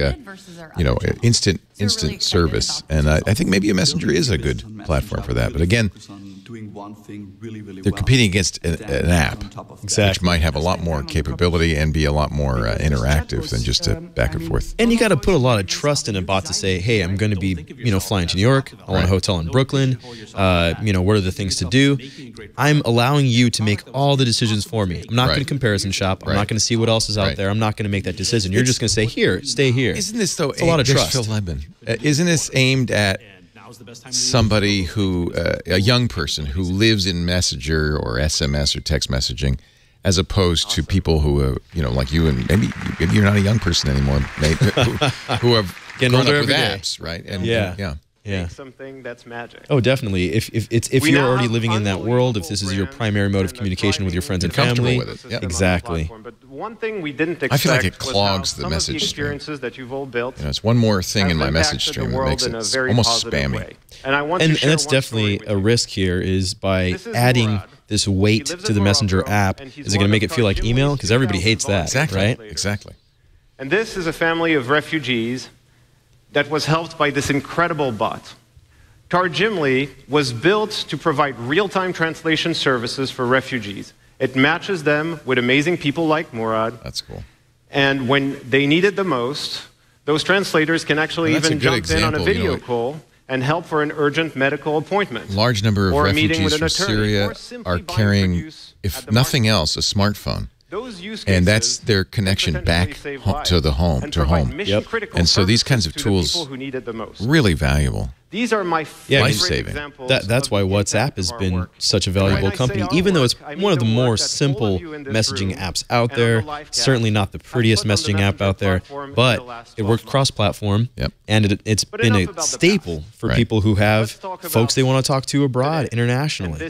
instant service. And I think maybe a Messenger is a good platform for that. But again, they're competing against an app, which might have a lot more capability and be a lot more interactive than just a back and forth. And you got to put a lot of trust in a bot to say, hey, I'm going to be, flying to New York. I want a hotel in Brooklyn. What are the things to do? I'm allowing you to make all the decisions for me. I'm not going to comparison shop. I'm not going to see what else is out there. I'm not going to make that decision. You're just going to say, here, stay here. Isn't this, though, it's a lot of trust. Isn't this aimed at somebody who, a young person who lives in Messenger or SMS or text messaging, as opposed to people who, like you and maybe you're not a young person anymore, mate, who have grown up with apps, right? And yeah. Something that's magic. Oh, definitely. If you're already living in that world, if this is your primary mode of communication with your friends and family, exactly. But one thing we didn't expect I feel like it clogs the message stream. That you've all built. It's one more thing in my message stream that makes it almost spammy. And that's definitely a risk here is by adding this weight to the Messenger app. Is it going to make it feel like email? Because everybody hates that, right? Exactly. And this is a family of refugees that was helped by this incredible bot. Tarjimly was built to provide real-time translation services for refugees. It matches them with amazing people like Murad. That's cool. And when they need it the most, those translators can actually even jump in on a video call and help for an urgent medical appointment. Large number of refugees from Syria are carrying, if nothing else, a smartphone. And that's their connection back to the home, to home. And so these kinds of tools, really valuable. These are my life-saving. That's why WhatsApp has been such a valuable company, even though it's one of the more simple messaging apps out there. Certainly not the prettiest messaging app out there, but it works cross-platform, and it's been a staple for people who have folks they want to talk to abroad, internationally.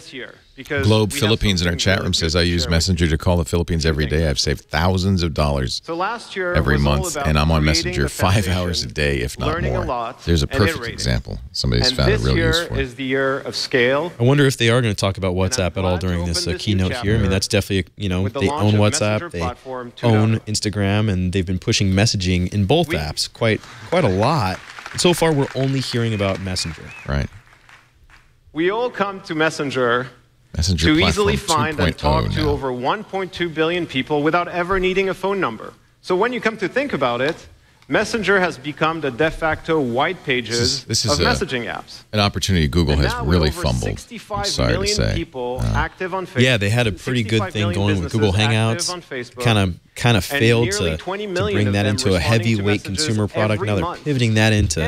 Globe Philippines in our chat room says, I use Messenger to call the Philippines every day. I've saved thousands of dollars every month, and I'm on Messenger 5 hours a day, if not more. There's a perfect example. Somebody's found it real useful. Is the year of scale. I wonder if they are going to talk about WhatsApp at all during this keynote here. I mean, that's definitely, they own WhatsApp, they own Instagram, and they've been pushing messaging in both apps quite a lot. And so far, we're only hearing about Messenger. Right. We all come to Messenger to easily find and talk to over 1.2 billion people without ever needing a phone number. So when you come to think about it, Messenger has become the de facto white pages of messaging apps. An opportunity Google has really fumbled. I'm sorry to say. Yeah, they had a pretty good thing going with Google Hangouts. Kind of failed to bring that into a heavyweight consumer product. Now they're pivoting that into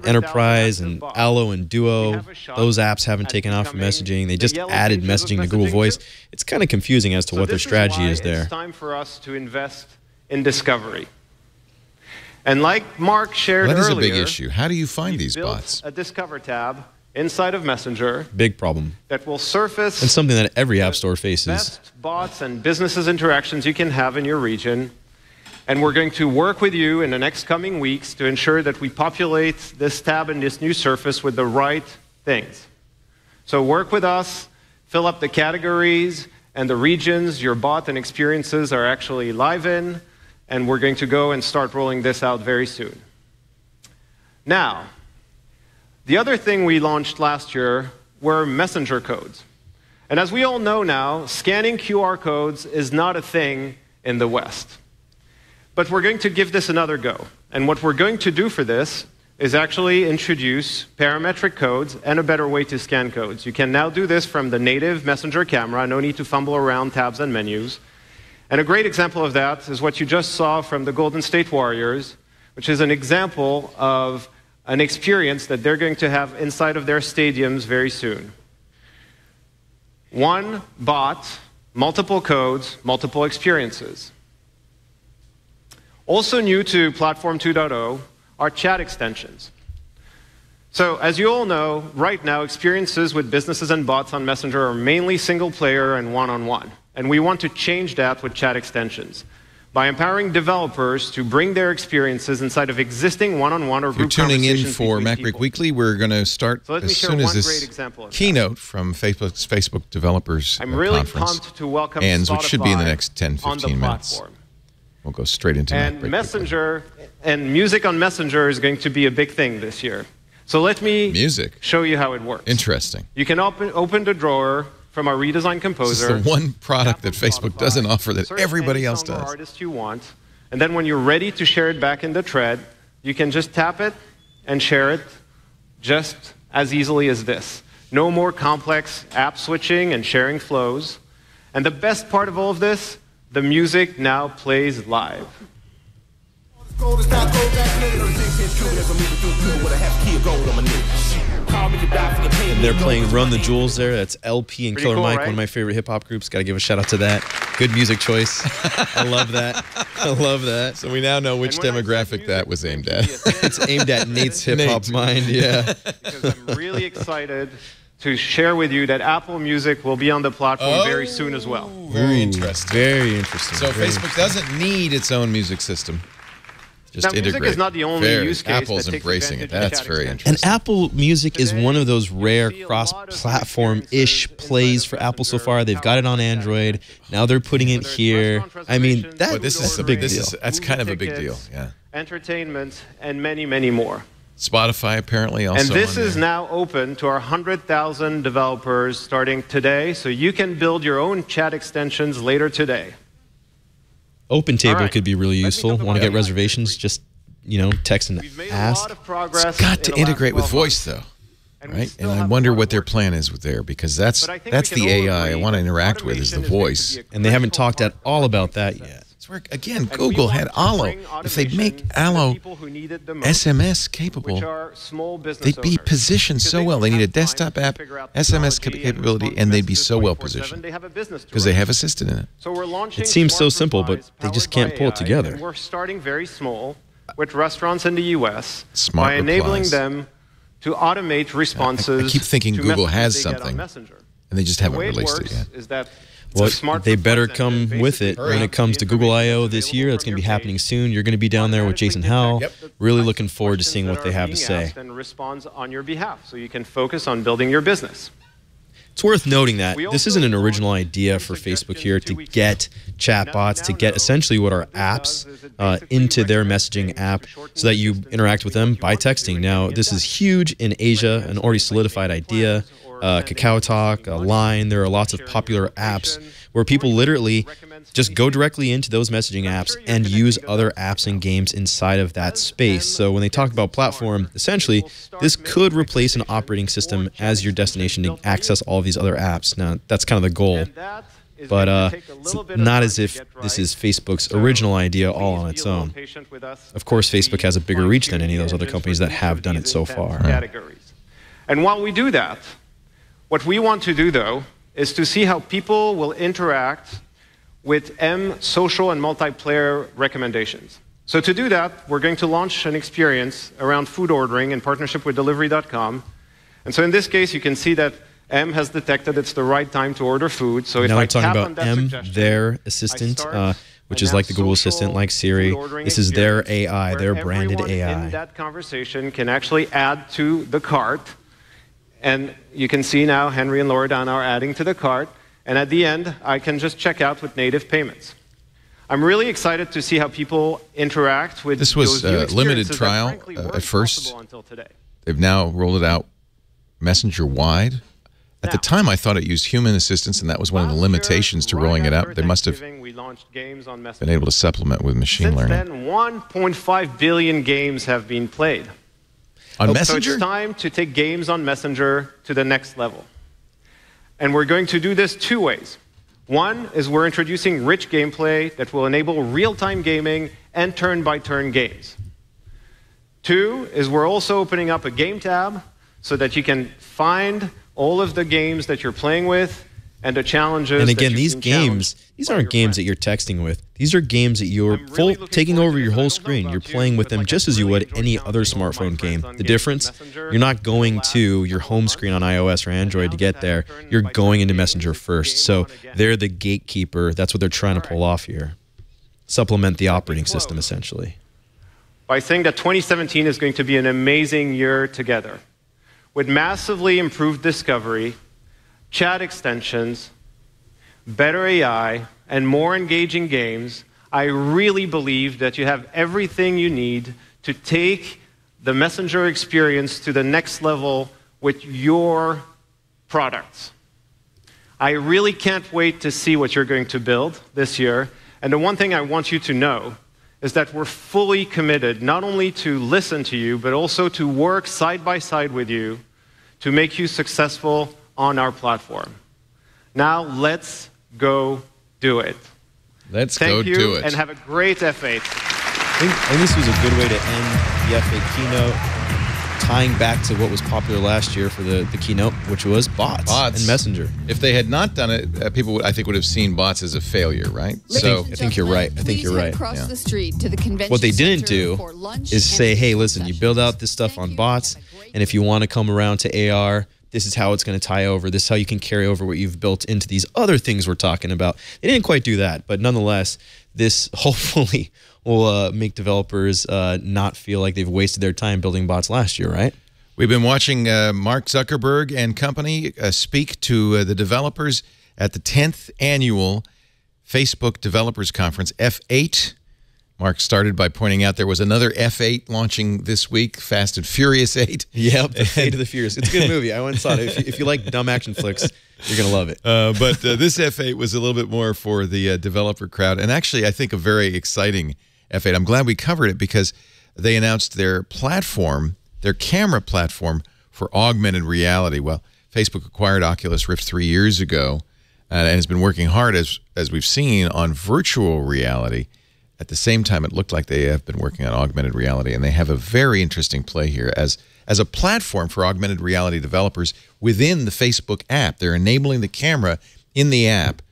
enterprise, and Allo and Duo. Those apps haven't taken off for messaging. They just added messaging to Google Voice. It's kind of confusing as to what their strategy is there. It's time for us to invest in discovery. And like Mark shared earlier, that is a big issue. How do you find these bots? A Discover tab inside of Messenger. Big problem. That will surface. And something that every app store faces. Best bots and businesses interactions you can have in your region. And we're going to work with you in the next coming weeks to ensure that we populate this tab and this new surface with the right things. So work with us, fill up the categories and the regions your bot and experiences are actually live in. And we're going to go and start rolling this out very soon. Now, the other thing we launched last year were messenger codes. And as we all know now, scanning QR codes is not a thing in the West. But we're going to give this another go. And what we're going to do for this is actually introduce parametric codes and a better way to scan codes. You can now do this from the native Messenger camera, no need to fumble around tabs and menus. And a great example of that is what you just saw from the Golden State Warriors, which is an example of an experience that they're going to have inside of their stadiums very soon. One bot, multiple codes, multiple experiences. Also new to Platform 2.0 are chat extensions. So as you all know, right now, experiences with businesses and bots on Messenger are mainly single player and one-on-one. And we want to change that with chat extensions by empowering developers to bring their experiences inside of existing one-on-one or group conversations. You're tuning in for MacBreak Weekly. We're going to start as soon as this keynote from Facebook Developers Conference pumped to welcome ends, which Spotify should be in the next 10-15 minutes. We'll go straight into and MacBreak Messenger Weekly. And music on Messenger is going to be a big thing this year. So let me show you how it works. Interesting. You can open the drawer from our redesigned composer. This is the one product that Facebook doesn't offer that everybody else does. Artist you want, and then when you're ready to share it back in the thread, you can just tap it and share it just as easily as this. No more complex app switching and sharing flows. And the best part of all of this, the music now plays live. And they're playing Run the Jewels there. That's LP and Killer Mike, one of my favorite hip-hop groups. Got to give a shout-out to that. Good music choice. I love that. I love that. So we now know which demographic that was aimed at. It's aimed at Nate's hip-hop mind, yeah. Because I'm really excited to share with you that Apple Music will be on the platform very soon as well. Very interesting. Very interesting. So Facebook doesn't need its own music system. Just now, music is not the only use case. Apple's embracing it. That's very interesting. And Apple Music is one of those rare cross-platform-ish plays for Apple so far. They've got it on Android. Now they're putting it here. I mean, that's a big deal. That's kind of a big deal, yeah. Entertainment, and many, many more. Spotify apparently also. And this is now open to our 100,000 developers starting today, so you can build your own chat extensions later today. OpenTable could be really useful. Want to get reservations? Just, text and ask. It's got to integrate with voice, though. right? And I wonder what their plan is with there, because that's the AI I want to interact with, is the voice. And they haven't talked at all about that yet. Again, Google had Allo. If they'd make Allo SMS capable, they'd be positioned so well. They need a desktop app, SMS capability, and they'd be so well positioned because they have Assistant in it. It seems so simple, but they just can't pull it together. We're starting very small with restaurants in the U.S. Smart by enabling replies. them to automate responses. I keep thinking to Google messages has they get on something, Messenger. and they just haven't released it yet. Is that Well, they better come with it when it comes to Google I/O this year. That's going to be happening soon. You're going to be down there with Jason Howell. Really looking forward to seeing what they have to say. And responds on your behalf, so you can focus on building your business. It's worth noting that this isn't an original idea for Facebook here to get chatbots, to get essentially what are apps into their messaging app so that you interact with them by texting. Now, this is huge in Asia, an already solidified idea. Kakao Talk, Line, there are lots of popular apps where people literally just go directly into those messaging apps and use other apps and games inside of that space. So when they talk about platform, essentially, this could replace an operating system as your destination to access all of these other apps. Now, that's kind of the goal. But it's not as if this is Facebook's original idea all on its own. Of course, Facebook has a bigger reach than any of those other companies that have done it so far. And while we do that, what we want to do, though, is to see how people will interact with M social and multiplayer recommendations. So to do that, we're going to launch an experience around food ordering in partnership with Delivery.com. And so in this case, you can see that M has detected it's the right time to order food. So if now I we're talking tap on about that M, suggestion, their assistant, which is like the Google Assistant, like Siri. This is their AI, their branded AI. In that conversation can actually add to the cart. And you can see now Henry and Loredan are adding to the cart. And at the end, I can just check out with native payments. I'm really excited to see how people interact with this was those new limited experiences trial that, frankly, weren't at first. possible until today. They've now rolled it out Messenger-wide. At the time, I thought it used human assistance, and that was one of the limitations to rolling it out. They must have been able to supplement with machine learning. Since then, 1.5 billion games have been played. On So Messenger? it's time to take games on Messenger to the next level. And we're going to do this two ways. One is we're introducing rich gameplay that will enable real-time gaming and turn-by-turn games. Two is we're also opening up a game tab so that you can find all of the games that you're playing with and the challenges. And again, these games, these aren't games that you're texting with. These are games that you're taking over your whole screen. You're playing with them just as you would any other smartphone game. The difference, you're not going to your home screen on iOS or Android to get there. You're going into Messenger first. So they're the gatekeeper. That's what they're trying to pull off here. Supplement the operating system, essentially. By saying that 2017 is going to be an amazing year together, with massively improved discovery, chat extensions, better AI, and more engaging games, I really believe that you have everything you need to take the Messenger experience to the next level with your products. I really can't wait to see what you're going to build this year. And the one thing I want you to know is that we're fully committed not only to listen to you, but also to work side by side with you to make you successful on our platform. Now, let's go do it. Let's go do it. Thank you, and have a great F8. I think this was a good way to end the F8 keynote, tying back to what was popular last year for the keynote, which was bots and Messenger. If they had not done it, people, I think, would have seen bots as a failure, right? So I think you're right. I think you're right. Across the street to the convention What they didn't center do for lunch is and say, hey, listen, you build out this stuff on bots, and if you want to come around to AR, this is how it's going to tie over. This is how you can carry over what you've built into these other things we're talking about. They didn't quite do that, but nonetheless, this hopefully will make developers not feel like they've wasted their time building bots last year, right? We've been watching Mark Zuckerberg and company speak to the developers at the 10th annual Facebook Developers Conference, F8. Mark started by pointing out there was another F8 launching this week, Fast and Furious 8. Yep, the Fate of the Furious. It's a good movie. I went and saw it. If you like dumb action flicks, you're going to love it. But this F8 was a little bit more for the developer crowd. And actually, I think a very exciting F8. I'm glad we covered it because they announced their platform, their camera platform for augmented reality. Well, Facebook acquired Oculus Rift 3 years ago and has been working hard, as we've seen, on virtual reality. At the same time, it looked like they have been working on augmented reality, and they have a very interesting play here as a platform for augmented reality developers within the Facebook app. They're enabling the camera in the app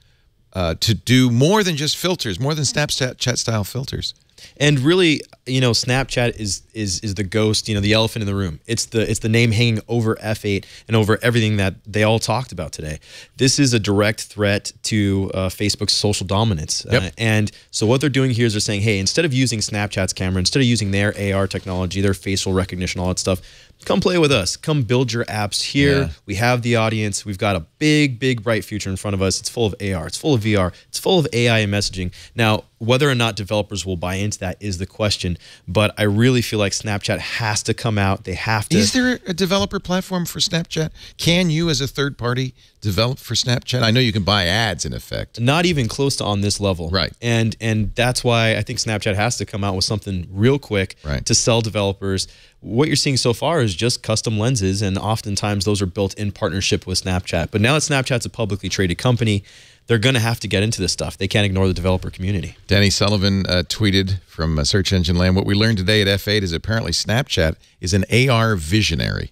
to do more than just filters, more than Snapchat-style filters. And really, you know, Snapchat is the ghost, you know, the elephant in the room. It's the name hanging over F8 and over everything that they all talked about today. This is a direct threat to Facebook's social dominance. Yep. And so what they're doing here is they're saying, hey, instead of using Snapchat's camera, instead of using their AR technology, their facial recognition, all that stuff, come play with us. Come build your apps here. Yeah. We have the audience. We've got a big, big, bright future in front of us. It's full of AR. It's full of VR. It's full of AI and messaging. Now, whether or not developers will buy into that is the question. But I really feel like Snapchat has to come out. They have to. Is there a developer platform for Snapchat? Can you, as a third party, develop for Snapchat? I know you can buy ads, in effect. Not even close to on this level. Right. And that's why I think Snapchat has to come out with something real quick to sell developers. What you're seeing so far is just custom lenses, and oftentimes those are built in partnership with Snapchat. But now that Snapchat's a publicly traded company, they're going to have to get into this stuff. They can't ignore the developer community. Danny Sullivan tweeted from Search Engine Land, what we learned today at F8 is apparently Snapchat is an AR visionary.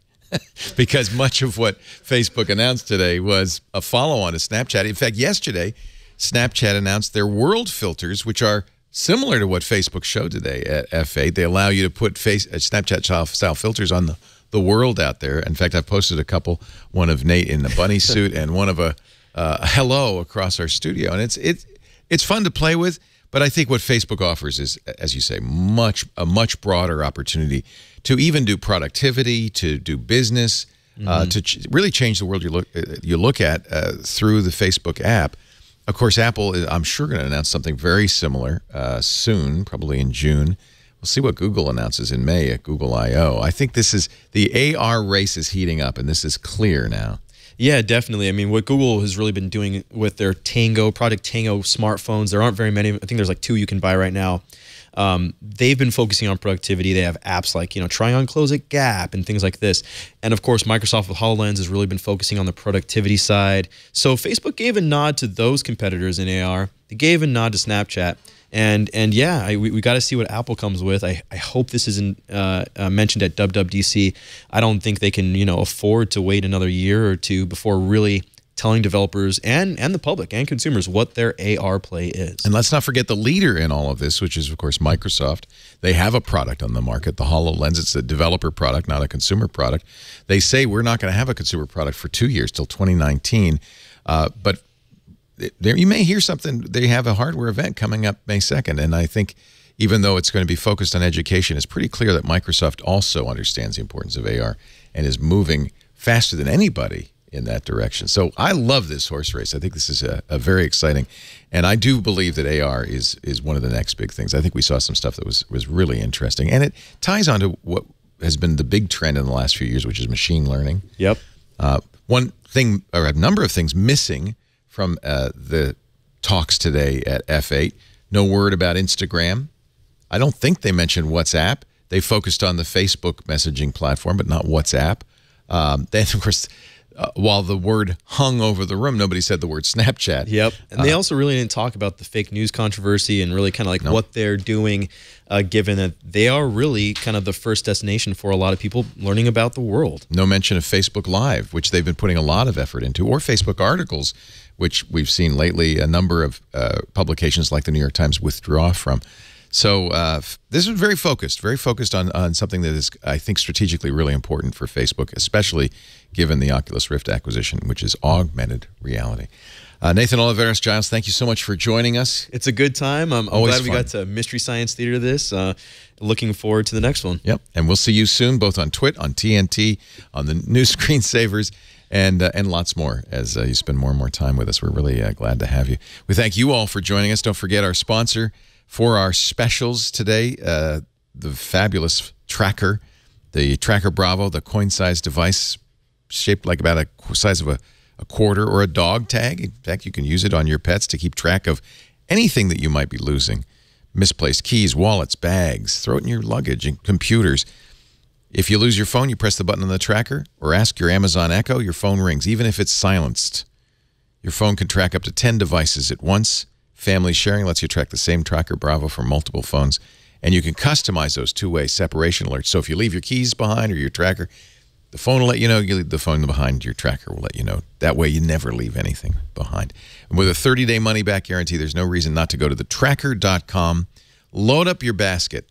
Because much of what Facebook announced today was a follow-on to Snapchat. In fact, yesterday, Snapchat announced their world filters, which are similar to what Facebook showed today at F8. They allow you to put Snapchat-style filters on the world out there. In fact, I've posted a couple, one of Nate in the bunny suit and one of a hello across our studio. And it's fun to play with, but I think what Facebook offers is, as you say, a much broader opportunity to even do productivity, to do business, to really change the world you look at through the Facebook app. Of course, Apple is, I'm sure, going to announce something very similar soon, probably in June. We'll see what Google announces in May at Google I/O. I think the AR race is heating up, and this is clear now. Yeah, definitely. I mean, what Google has really been doing with their Project Tango smartphones, there aren't very many. I think there's like 2 you can buy right now. They've been focusing on productivity. They have apps like, you know, Try On Close It Gap and things like this. And of course, Microsoft with HoloLens has really been focusing on the productivity side. So Facebook gave a nod to those competitors in AR. They gave a nod to Snapchat. And yeah, we got to see what Apple comes with. I hope this isn't mentioned at WWDC. I don't think they can, you know, afford to wait another year or two before really telling developers and the public and consumers what their AR play is. And let's not forget the leader in all of this, which is, of course, Microsoft. They have a product on the market, the HoloLens. It's a developer product, not a consumer product. They say we're not going to have a consumer product for 2 years, till 2019. But you may hear something. They have a hardware event coming up May 2nd, and I think even though it's going to be focused on education, it's pretty clear that Microsoft also understands the importance of AR and is moving faster than anybody in that direction. So I love this horse race. I think this is a very exciting, and I do believe that AR is one of the next big things. I think we saw some stuff that was really interesting, and it ties on to what has been the big trend in the last few years, which is machine learning. Yep. One thing, or a number of things missing from the talks today at F8. No word about Instagram. I don't think they mentioned WhatsApp. They focused on the Facebook messaging platform, but not WhatsApp. Then, of course, while the word hung over the room, nobody said the word Snapchat. Yep. And they also really didn't talk about the fake news controversy and really kind of like what they're doing, given that they are really kind of the first destination for a lot of people learning about the world. No mention of Facebook Live, which they've been putting a lot of effort into, or Facebook articles, which we've seen lately a number of publications like the New York Times withdraw from. So this is very focused on something that is, I think, strategically really important for Facebook, especially given the Oculus Rift acquisition, which is augmented reality. Nathan Oliveros, Giles, thank you so much for joining us. It's a good time. I'm glad we got to Mystery Science Theater this. Looking forward to the next one. Yep, and we'll see you soon, both on TWiT, on TNT, on the new screensavers, and lots more as you spend more and more time with us. We're really glad to have you. We thank you all for joining us. Don't forget our sponsor for our specials today, the fabulous Tracker, the Tracker Bravo, the coin-sized device shaped like about a size of a quarter or a dog tag. In fact, you can use it on your pets to keep track of anything that you might be losing. Misplaced keys, wallets, bags, throw it in your luggage and computers. If you lose your phone, you press the button on the tracker or ask your Amazon Echo, your phone rings, even if it's silenced. Your phone can track up to 10 devices at once. Family sharing lets you track the same tracker Bravo from multiple phones. And you can customize those two-way separation alerts. So if you leave your keys behind or your tracker, the phone will let you know. You leave the phone behind, your tracker will let you know. That way you never leave anything behind. And with a 30-day money-back guarantee, there's no reason not to go to thetracker.com, load up your basket,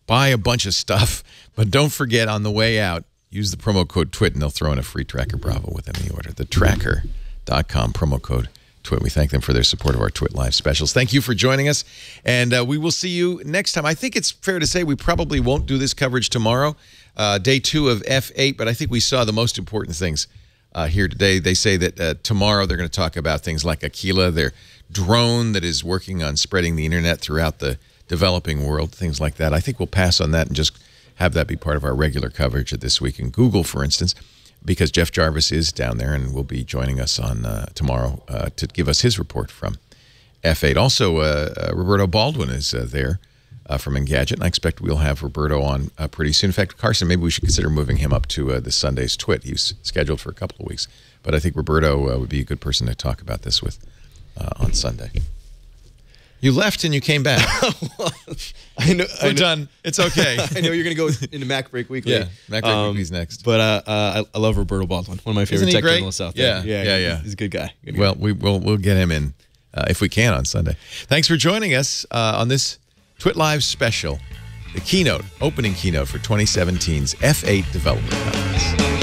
buy a bunch of stuff, but don't forget on the way out, use the promo code TWiT, and they'll throw in a free Tracker Bravo with any order. Thetracker.com, promo code TWiT. We thank them for their support of our TWiT Live specials. Thank you for joining us, and we will see you next time. I think it's fair to say we probably won't do this coverage tomorrow, day 2 of F8, but I think we saw the most important things here today. They say that tomorrow they're going to talk about things like Aquila, their drone that is working on spreading the internet throughout the developing world, things like that. I think we'll pass on that and just have that be part of our regular coverage of This Week in Google, for instance, because Jeff Jarvis is down there and will be joining us on tomorrow to give us his report from F8. Also, Roberto Baldwin is there from Engadget, and I expect we'll have Roberto on pretty soon. In fact, Carson, maybe we should consider moving him up to this Sunday's TWiT. He's scheduled for a couple of weeks, but I think Roberto would be a good person to talk about this with on Sunday. You left and you came back. We're done. It's okay. I know you're going to go into Mac Break Weekly. Yeah, Mac Break Weekly's next. But I love Roberto Baldwin, one of my favorite tech journalists out there. Yeah. He's a good guy. Well, we'll get him in if we can on Sunday. Thanks for joining us on this TWiT Live special, the keynote, opening keynote for 2017's F8 Developer Conference.